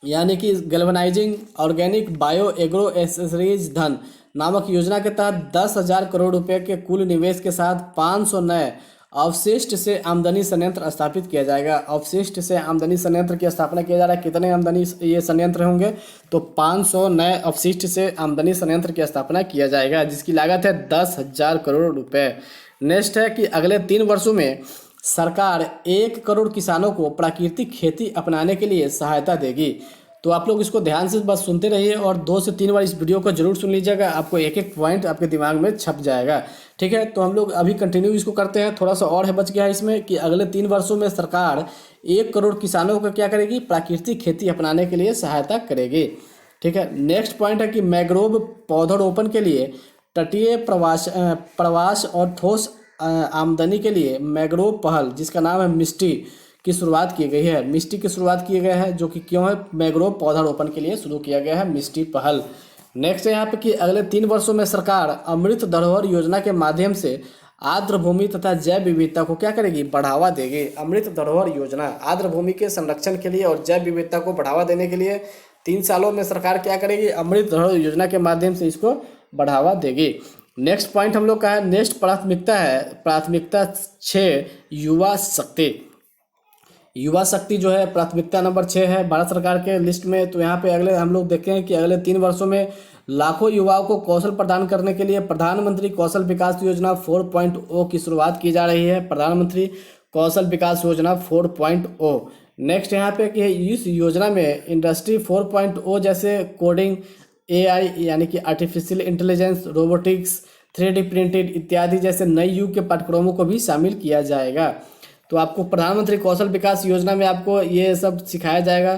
यानी कि galvanising organic bio agro accessories धन नामक योजना के तहत 10,000 करोड़ रुपए के कुल निवेश के साथ 500 नए अवशिष्ट से आमदनी संयंत्र स्थापित किया जाएगा। अवशिष्ट से आमदनी संयंत्र की स्थापना किया जा रहा है। कितने आमदनी ये संयंत्र होंगे? तो 500 नए अवशिष्ट से आमदनी संयंत्र की स्थापना किया जाएगा, जिसकी लागत है 10,000 करोड़ रुपए। नेक्स्ट है कि अगले 3 वर्षों में सरकार 1 करोड़ किसानों को प्राकृतिक खेती अपनाने के लिए सहायता देगी। तो आप लोग इसको ध्यान से बस सुनते रहिए और 2 से 3 बार इस वीडियो को जरूर सुन लीजिएगा, आपको एक एक पॉइंट आपके दिमाग में छप जाएगा। ठीक है, तो हम लोग अभी कंटिन्यू इसको करते हैं। थोड़ा सा और है बच गया है इसमें कि अगले 3 वर्षों में सरकार 1 करोड़ किसानों को क्या करेगी, प्राकृतिक खेती अपनाने के लिए सहायता करेगी। ठीक है, नेक्स्ट पॉइंट है कि मैंग्रोव पौधरोपण के लिए तटीय प्रवास और ठोस आमदनी के लिए मैंग्रोव पहल, जिसका नाम है मिस्टी, की शुरुआत की गई है। मिस्टी की शुरुआत की गई है, जो कि क्यों है, मैंग्रोव पौधारोपण के लिए शुरू किया गया है मिस्टी पहल। नेक्स्ट है यहाँ पे कि अगले 3 वर्षों में सरकार अमृत धरोहर योजना के माध्यम से आर्द्र भूमि तथा जैव विविधता को क्या करेगी, बढ़ावा देगी। अमृत धरोहर योजना आर्द्र भूमि के संरक्षण के लिए और जैव विविधता को बढ़ावा देने के लिए 3 सालों में सरकार क्या करेगी, अमृत धरोहर योजना के माध्यम से इसको बढ़ावा देगी। नेक्स्ट पॉइंट हम लोग का है, नेक्स्ट प्राथमिकता है प्राथमिकता 6 युवा शक्ति। युवा शक्ति जो है प्राथमिकता नंबर 6 है भारत सरकार के लिस्ट में। तो यहाँ पे अगले हम लोग देखते हैं कि अगले 3 वर्षों में लाखों युवाओं को कौशल प्रदान करने के लिए प्रधानमंत्री कौशल विकास योजना 4.0 की शुरुआत की जा रही है। प्रधानमंत्री कौशल विकास योजना 4.0। नेक्स्ट यहाँ पे कि इस योजना में इंडस्ट्री 4.0 जैसे कोडिंग, AI यानी कि artificial intelligence, robotics, 3D printed इत्यादि जैसे नए युग के पाठ्यक्रमों को भी शामिल किया जाएगा। तो आपको प्रधानमंत्री कौशल विकास योजना में आपको ये सब सिखाया जाएगा,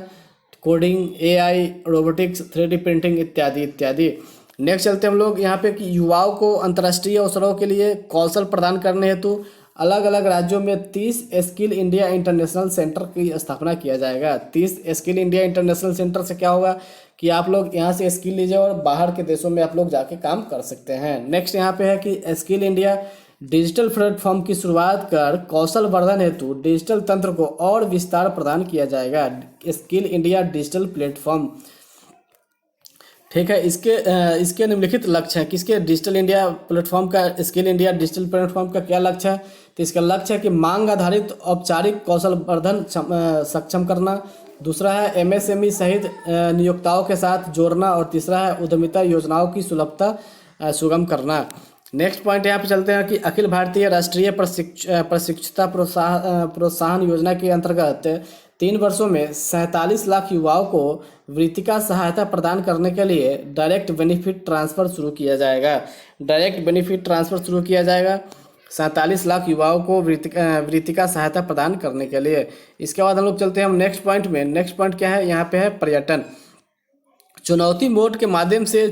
coding, AI, robotics, 3D printing इत्यादि इत्यादि। नेक्स्ट चलते हम लोग यहाँ पे कि युवाओं को अंतर्राष्ट्रीय अवसरों के लिए कौशल प्रदान करने हेतु अलग अलग राज्यों में 30 स्किल इंडिया इंटरनेशनल सेंटर की स्थापना किया जाएगा। 30 स्किल इंडिया इंटरनेशनल सेंटर से क्या होगा कि आप लोग यहाँ से स्किल लीजिए और बाहर के देशों में आप लोग जाके काम कर सकते हैं। नेक्स्ट यहाँ पे है कि स्किल इंडिया डिजिटल प्लेटफॉर्म की शुरुआत कर कौशल वर्धन हेतु डिजिटल तंत्र को और विस्तार प्रदान किया जाएगा। स्किल इंडिया डिजिटल प्लेटफॉर्म, ठीक है, इसके निम्नलिखित लक्ष्य हैं। किसके, डिजिटल इंडिया प्लेटफॉर्म का, स्किल इंडिया डिजिटल प्लेटफॉर्म का क्या लक्ष्य है, तो इसका लक्ष्य है कि मांग आधारित औपचारिक कौशल वर्धन सक्षम करना। दूसरा है MSME सहित नियोक्ताओं के साथ जोड़ना और तीसरा है उद्यमिता योजनाओं की सुलभता सुगम करना। नेक्स्ट पॉइंट यहाँ पे चलते हैं कि अखिल भारतीय राष्ट्रीय प्रशिक्षुता प्रोत्साहन योजना के अंतर्गत 3 वर्षों में 47 लाख युवाओं को वृत्तिका सहायता प्रदान करने के लिए डायरेक्ट बेनिफिट ट्रांसफ़र शुरू किया जाएगा। डायरेक्ट बेनिफिट ट्रांसफ़र शुरू किया जाएगा 47 लाख युवाओं को वृत्तिका सहायता प्रदान करने के लिए। इसके बाद हम लोग चलते हैं हम नेक्स्ट पॉइंट में। नेक्स्ट पॉइंट क्या है, यहाँ पे है पर्यटन। चुनौती मोड के माध्यम से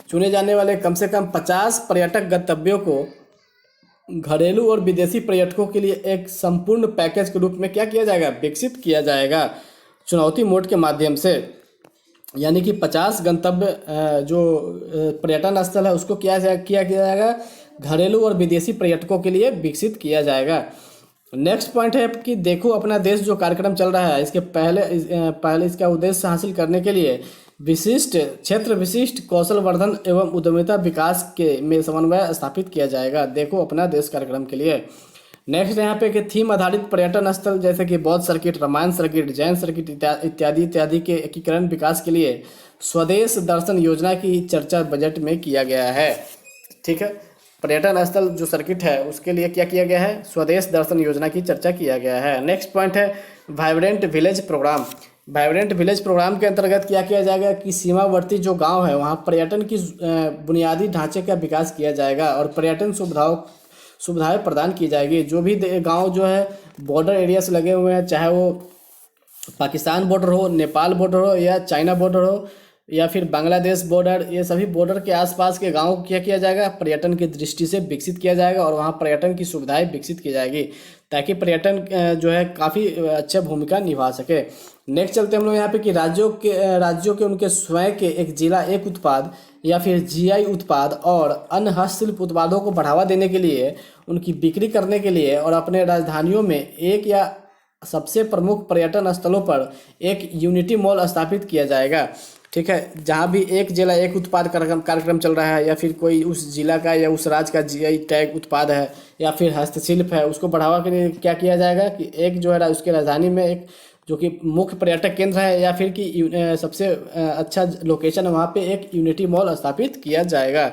चुने जाने वाले कम से कम 50 पर्यटक गंतव्यों को घरेलू और विदेशी पर्यटकों के लिए एक संपूर्ण पैकेज के रूप में क्या किया जाएगा, विकसित किया जाएगा चुनौती मोड के माध्यम से। यानी कि 50 गंतव्य जो पर्यटन स्थल है उसको किया जाएगा घरेलू और विदेशी पर्यटकों के लिए विकसित किया जाएगा। नेक्स्ट पॉइंट है कि देखो अपना देश जो कार्यक्रम चल रहा है, इसके पहले इसका उद्देश्य हासिल करने के लिए क्षेत्र विशिष्ट कौशल वर्धन एवं उद्यमिता विकास के में समन्वय स्थापित किया जाएगा। देखो अपना देश कार्यक्रम के लिए। नेक्स्ट यहाँ पे कि थीम आधारित पर्यटन स्थल जैसे कि बौद्ध circuit, Ramayan circuit, Jain circuit इत्यादि के एकीकरण विकास के लिए स्वदेश दर्शन योजना की चर्चा बजट में किया गया है। ठीक है, पर्यटन स्थल जो सर्किट है उसके लिए क्या किया गया है, स्वदेश दर्शन योजना की चर्चा किया गया है। नेक्स्ट पॉइंट है vibrant village programme. Vibrant village programme के अंतर्गत क्या किया जाएगा कि सीमावर्ती जो गांव है वहां पर्यटन की बुनियादी ढांचे का विकास किया जाएगा और पर्यटन सुविधाएं प्रदान की जाएगी। जो भी गांव जो है बॉर्डर एरिया से लगे हुए हैं, चाहे वो पाकिस्तान बॉर्डर हो, नेपाल बॉर्डर हो या चाइना बॉर्डर हो या फिर बांग्लादेश बॉर्डर, ये सभी बॉर्डर के आसपास के गाँव को क्या किया जाएगा, पर्यटन की दृष्टि से विकसित किया जाएगा और वहाँ पर्यटन की सुविधाएं विकसित की जाएगी ताकि पर्यटन जो है काफ़ी अच्छा भूमिका निभा सके। नेक्स्ट चलते हम लोग यहाँ पे कि राज्यों के उनके स्वयं के एक जिला एक उत्पाद या फिर GI उत्पाद और अन्य हस्तशिल्प उत्पादों को बढ़ावा देने के लिए, उनकी बिक्री करने के लिए और अपने राजधानियों में एक या सबसे प्रमुख पर्यटन स्थलों पर एक यूनिटी मॉल स्थापित किया जाएगा। ठीक है, जहाँ भी एक जिला एक उत्पाद कार्यक्रम चल रहा है या फिर कोई उस जिला का या उस राज्य का GI टैग उत्पाद है या फिर हस्तशिल्प है, उसको बढ़ावा के लिए क्या किया जाएगा कि एक जो है उसके राजधानी में एक जो कि मुख्य पर्यटक केंद्र है या फिर कि सबसे अच्छा लोकेशन है वहाँ पे एक यूनिटी मॉल स्थापित किया जाएगा।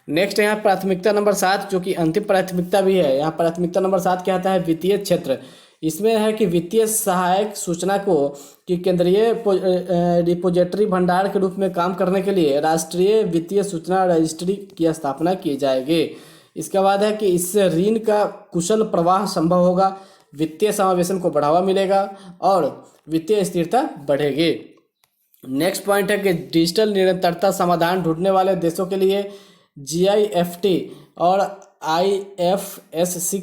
नेक्स्ट यहाँ प्राथमिकता नंबर 7 जो कि अंतिम प्राथमिकता भी है। यहाँ प्राथमिकता नंबर 7 क्या आता है, वित्तीय क्षेत्र। इसमें है कि वित्तीय सहायक सूचना को कि केंद्रीय रिपोजिटरी भंडार के रूप में काम करने के लिए राष्ट्रीय वित्तीय सूचना रजिस्ट्री की स्थापना की जाएगी। इसके बाद है कि इससे ऋण का कुशल प्रवाह संभव होगा, वित्तीय समावेशन को बढ़ावा मिलेगा और वित्तीय स्थिरता बढ़ेगी। नेक्स्ट पॉइंट है कि डिजिटल निरंतरता समाधान ढूंढने वाले देशों के लिए GIFT और IFSC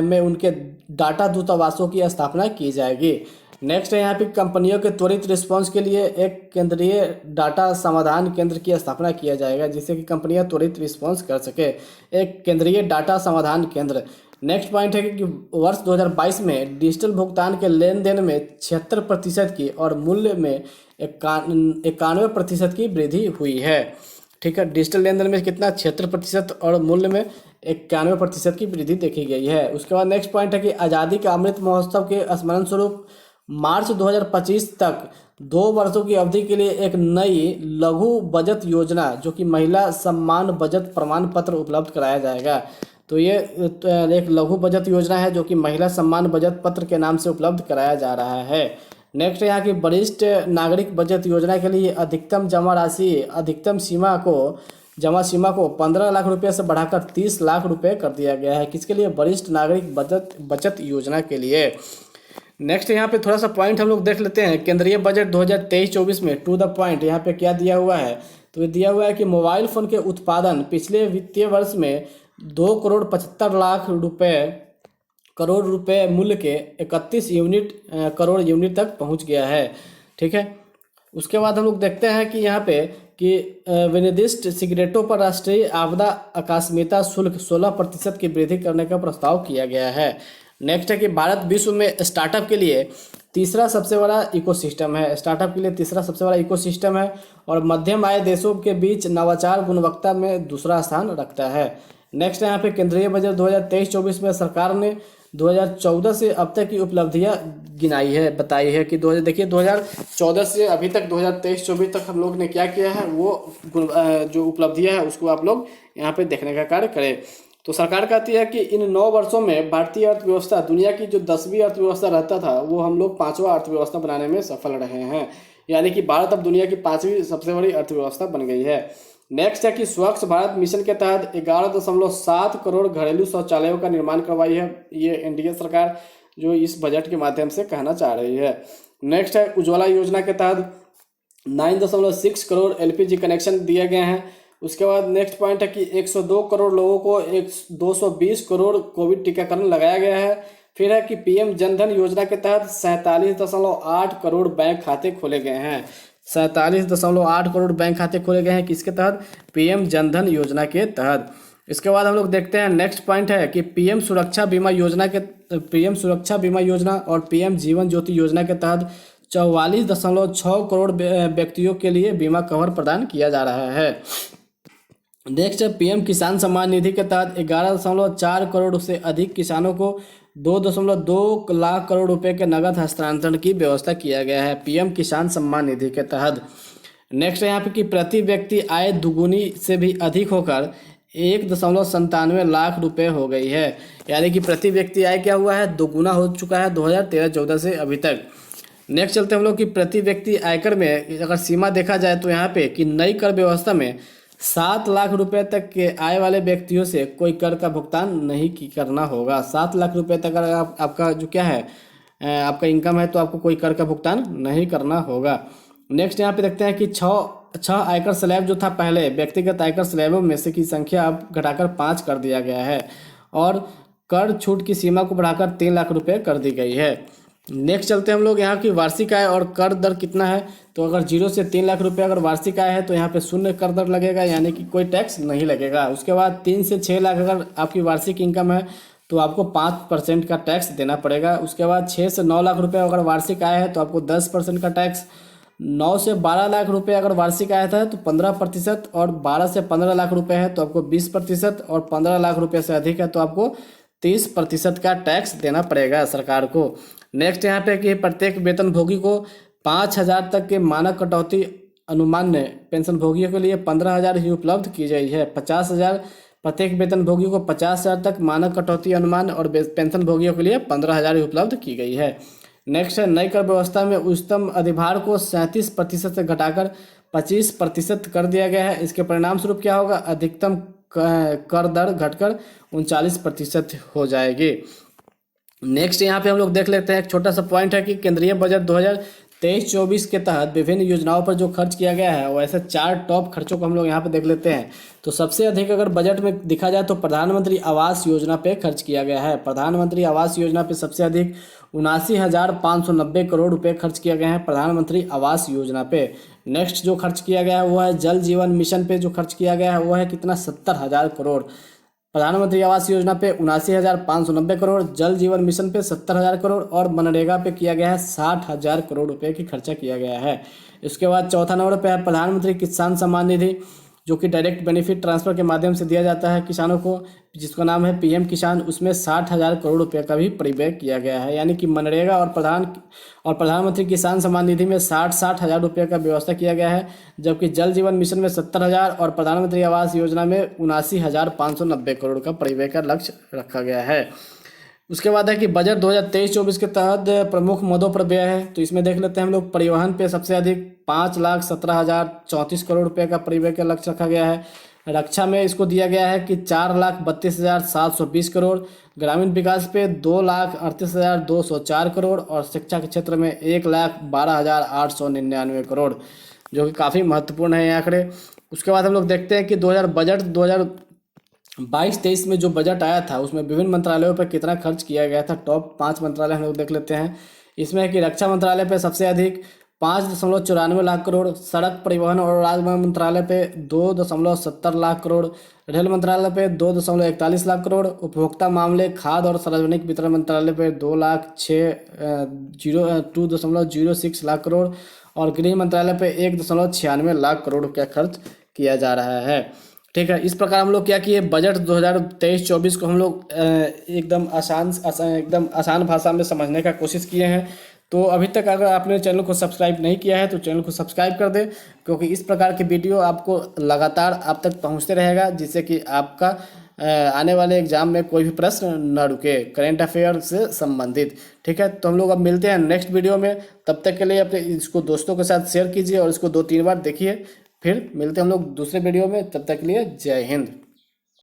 में उनके डाटा दूतावासों की स्थापना की जाएगी। नेक्स्ट है यहाँ पे कंपनियों के त्वरित रिस्पांस के लिए एक केंद्रीय डाटा समाधान केंद्र की स्थापना किया जाएगा, जिससे कि कंपनियां त्वरित रिस्पांस कर सके, एक केंद्रीय डाटा समाधान केंद्र। नेक्स्ट पॉइंट है कि वर्ष 2022 में डिजिटल भुगतान के लेन देन में 76% की और मूल्य में 91% की वृद्धि हुई है। ठीक है, डिजिटल लेन देन में कितना 76% और मूल्य में 91% की वृद्धि देखी गई है। उसके बाद नेक्स्ट पॉइंट है कि आज़ादी का अमृत महोत्सव के स्मरण स्वरूप मार्च 2025 तक 2 वर्षों की अवधि के लिए एक नई लघु बचत योजना जो कि महिला सम्मान बचत प्रमाण पत्र उपलब्ध कराया जाएगा। तो ये एक लघु बचत योजना है जो कि महिला सम्मान बचत पत्र के नाम से उपलब्ध कराया जा रहा है। नेक्स्ट यहाँ की वरिष्ठ नागरिक बचत योजना के लिए अधिकतम जमा सीमा को 15 लाख रुपये से बढ़ाकर 30 लाख रुपये कर दिया गया है। किसके लिए? वरिष्ठ नागरिक बचत योजना के लिए। नेक्स्ट यहाँ पे थोड़ा सा पॉइंट हम लोग देख लेते हैं। केंद्रीय बजट 2023-24 में टू द पॉइंट यहाँ पे क्या दिया हुआ है, तो ये दिया हुआ है कि मोबाइल फ़ोन के उत्पादन पिछले वित्तीय वर्ष में 2,75,00,000 करोड़ रुपए मूल्य के 31 करोड़ यूनिट तक पहुंच गया है। ठीक है, उसके बाद हम लोग देखते हैं कि यहाँ पे कि विनिर्दिष्ट सिगरेटों पर राष्ट्रीय आपदा आकस्मिकता शुल्क 16% की वृद्धि करने का प्रस्ताव किया गया है। नेक्स्ट है कि भारत विश्व में स्टार्टअप के लिए तीसरा सबसे बड़ा इकोसिस्टम है। स्टार्टअप के लिए तीसरा सबसे बड़ा इकोसिस्टम है और मध्यम आय देशों के बीच नवाचार गुणवत्ता में दूसरा स्थान रखता है। नेक्स्ट यहाँ पे केंद्रीय बजट 2023-24 में सरकार ने 2014 से अब तक की उपलब्धियां गिनाई है, बताई है कि 2014 से अभी तक 2023-24 तक हम लोग ने क्या किया है, वो जो उपलब्धियां है उसको आप लोग यहाँ पे देखने का कार्य करें। तो सरकार कहती है कि इन 9 वर्षों में भारतीय अर्थव्यवस्था दुनिया की जो 10वीं अर्थव्यवस्था रहता था वो हम लोग 5वां अर्थव्यवस्था बनाने में सफल रहे हैं, यानी कि भारत अब दुनिया की 5वीं सबसे बड़ी अर्थव्यवस्था बन गई है। नेक्स्ट है कि स्वच्छ भारत मिशन के तहत 11.7 करोड़ घरेलू शौचालयों का निर्माण करवाई है ये एनडीए सरकार, जो इस बजट के माध्यम से कहना चाह रही है। नेक्स्ट है उज्ज्वला योजना के तहत 9.6 करोड़ एलपीजी कनेक्शन दिए गए हैं। उसके बाद नेक्स्ट पॉइंट है कि 102 करोड़ लोगों को 220 करोड़ कोविड टीकाकरण लगाया गया है। फिर है कि पीएम जनधन योजना के तहत 47.8 करोड़ बैंक खाते खोले गए हैं। 47.8 करोड़ बैंक खाते खोले गए हैं किसके तहत? पीएम जनधन योजना के तहत। इसके बाद हम लोग देखते हैं नेक्स्ट पॉइंट है कि पीएम सुरक्षा बीमा योजना और पीएम जीवन ज्योति योजना के तहत 44.6 करोड़ व्यक्तियों के लिए बीमा कवर प्रदान किया जा रहा है। नेक्स्ट है पीएम किसान सम्मान निधि के तहत 11.4 करोड़ से अधिक किसानों को 2.2 लाख करोड़ रुपए के नगद हस्तांतरण की व्यवस्था किया गया है पीएम किसान सम्मान निधि के तहत। नेक्स्ट है यहाँ पे कि प्रति व्यक्ति आय दुगुनी से भी अधिक होकर 1.97 लाख रुपए हो गई है, यानी कि प्रति व्यक्ति आय क्या हुआ है, दोगुना हो चुका है 2013-14 से अभी तक। नेक्स्ट चलते हम लोग कि प्रति व्यक्ति आयकर में अगर सीमा देखा जाए तो यहाँ पे कि नई कर व्यवस्था में 7 लाख रुपए तक के आय वाले व्यक्तियों से कोई कर का भुगतान नहीं करना होगा। 7 लाख रुपए तक अगर आपका जो क्या है आपका इनकम है तो आपको कोई कर का भुगतान नहीं करना होगा। नेक्स्ट यहाँ पे देखते हैं कि छः आयकर स्लैब जो था पहले व्यक्तिगत आयकर स्लैबों में से की संख्या अब घटाकर 5 कर दिया गया है और कर छूट की सीमा को बढ़ाकर 3 लाख रुपये कर दी गई है। नेक्स्ट चलते हैं हम लोग यहाँ की वार्षिक आय और कर दर कितना है, तो अगर 0 से 3 लाख रुपए अगर वार्षिक आय है तो यहाँ पे 0 कर दर लगेगा, यानी कि कोई टैक्स नहीं लगेगा। उसके बाद 3 से 6 लाख अगर आपकी वार्षिक इनकम है तो आपको 5% का टैक्स देना पड़ेगा। उसके बाद 6 से 9 लाख रुपए अगर वार्षिक आय है तो आपको 10% का टैक्स। 9 से 12 लाख रुपए अगर वार्षिक आय था तो 15% और 12 से 15 लाख रुपए है तो आपको 20% और 15 लाख रुपए से अधिक है तो आपको 30% का टैक्स देना पड़ेगा सरकार को। नेक्स्ट यहाँ पे कि प्रत्येक वेतनभोगी को 5,000 तक के मानक कटौती अनुमान ने पेंशन भोगियों के लिए 15,000 ही उपलब्ध की गई है। 50,000 प्रत्येक वेतनभोगी को 50,000 तक मानक कटौती अनुमान और पेंशन भोगियों के लिए 15,000 उपलब्ध की गई है। नेक्स्ट है, नई कर व्यवस्था में उच्चतम अधिभार को 37% से घटाकर 25% कर दिया गया है। इसके परिणाम स्वरूप क्या होगा, अधिकतम कर दर घटकर 39% हो जाएगी। नेक्स्ट यहाँ पे हम लोग देख लेते हैं, एक छोटा सा पॉइंट है कि केंद्रीय बजट 2023-24 के तहत विभिन्न योजनाओं पर जो खर्च किया गया है वैसे 4 टॉप खर्चों को हम लोग यहाँ पे देख लेते हैं। तो सबसे अधिक अगर बजट में दिखा जाए तो प्रधानमंत्री आवास योजना पे खर्च किया गया है। प्रधानमंत्री आवास योजना पे सबसे अधिक 79,590 करोड़ रुपए खर्च किया गया है प्रधानमंत्री आवास योजना पे। नेक्स्ट जो खर्च किया गया है वो है जल जीवन मिशन पे, जो खर्च किया गया है वो है कितना, 70,000 करोड़। प्रधानमंत्री आवास योजना पे 79,590 करोड़, जल जीवन मिशन पे 70,000 करोड़ और मनरेगा पे किया गया है 60,000 करोड़ रुपए की खर्चा किया गया है। इसके बाद चौथा नंबर पे है प्रधानमंत्री किसान सम्मान निधि, जो कि डायरेक्ट बेनिफिट ट्रांसफर के माध्यम से दिया जाता है किसानों को, जिसका नाम है पीएम किसान। उसमें 60,000 करोड़ रुपए का भी परिव्यय किया गया है। यानी कि मनरेगा और प्रधानमंत्री किसान सम्मान निधि में 60,000 रुपये का व्यवस्था किया गया है, जबकि जल जीवन मिशन में 70,000 और प्रधानमंत्री आवास योजना में 79,590 करोड़ का परिव्यय का लक्ष्य रखा गया है। उसके बाद है कि बजट 2023-24 के तहत प्रमुख मदों पर व्यय है। तो इसमें देख लेते हैं हम लोग, परिवहन पे सबसे अधिक 5,17,034 करोड़ रुपए का परिव्यय का लक्ष्य रखा गया है। रक्षा में इसको दिया गया है कि 4,32,720 करोड़, ग्रामीण विकास पे 2,38,204 करोड़ और शिक्षा के क्षेत्र में 1,12,899 करोड़, जो कि काफ़ी महत्वपूर्ण है ये आंकड़े। उसके बाद हम लोग देखते हैं कि 2022-23 में जो बजट आया था उसमें विभिन्न मंत्रालयों पर कितना खर्च किया गया था। टॉप 5 मंत्रालय हम लोग देख लेते हैं। इसमें है कि रक्षा मंत्रालय पे सबसे अधिक 5.94 लाख करोड़, सड़क परिवहन और राजमार्ग मंत्रालय पे 2.70 लाख करोड़, रेल मंत्रालय पे 2.41 लाख करोड़, उपभोक्ता मामले, खाद्य और सार्वजनिक वितरण मंत्रालय पे 2,06 लाख करोड़ और गृह मंत्रालय पे 1.96 लाख करोड़ रुपया खर्च किया जा रहा है। ठीक है, इस प्रकार हम लोग क्या किए, बजट 2023-24 को हम लोग एकदम आसान भाषा में समझने का कोशिश किए हैं। तो अभी तक अगर आपने चैनल को सब्सक्राइब नहीं किया है तो चैनल को सब्सक्राइब कर दें, क्योंकि इस प्रकार की वीडियो आपको लगातार आप तक पहुंचते रहेगा, जिससे कि आपका आने वाले एग्जाम में कोई भी प्रश्न न रुके करेंट अफेयर से संबंधित। ठीक है, तो हम लोग अब मिलते हैं नेक्स्ट वीडियो में। तब तक के लिए अपने इसको दोस्तों के साथ शेयर कीजिए और इसको 2-3 बार देखिए। फिर मिलते हैं हम लोग दूसरे वीडियो में, तब तक के लिए जय हिंद।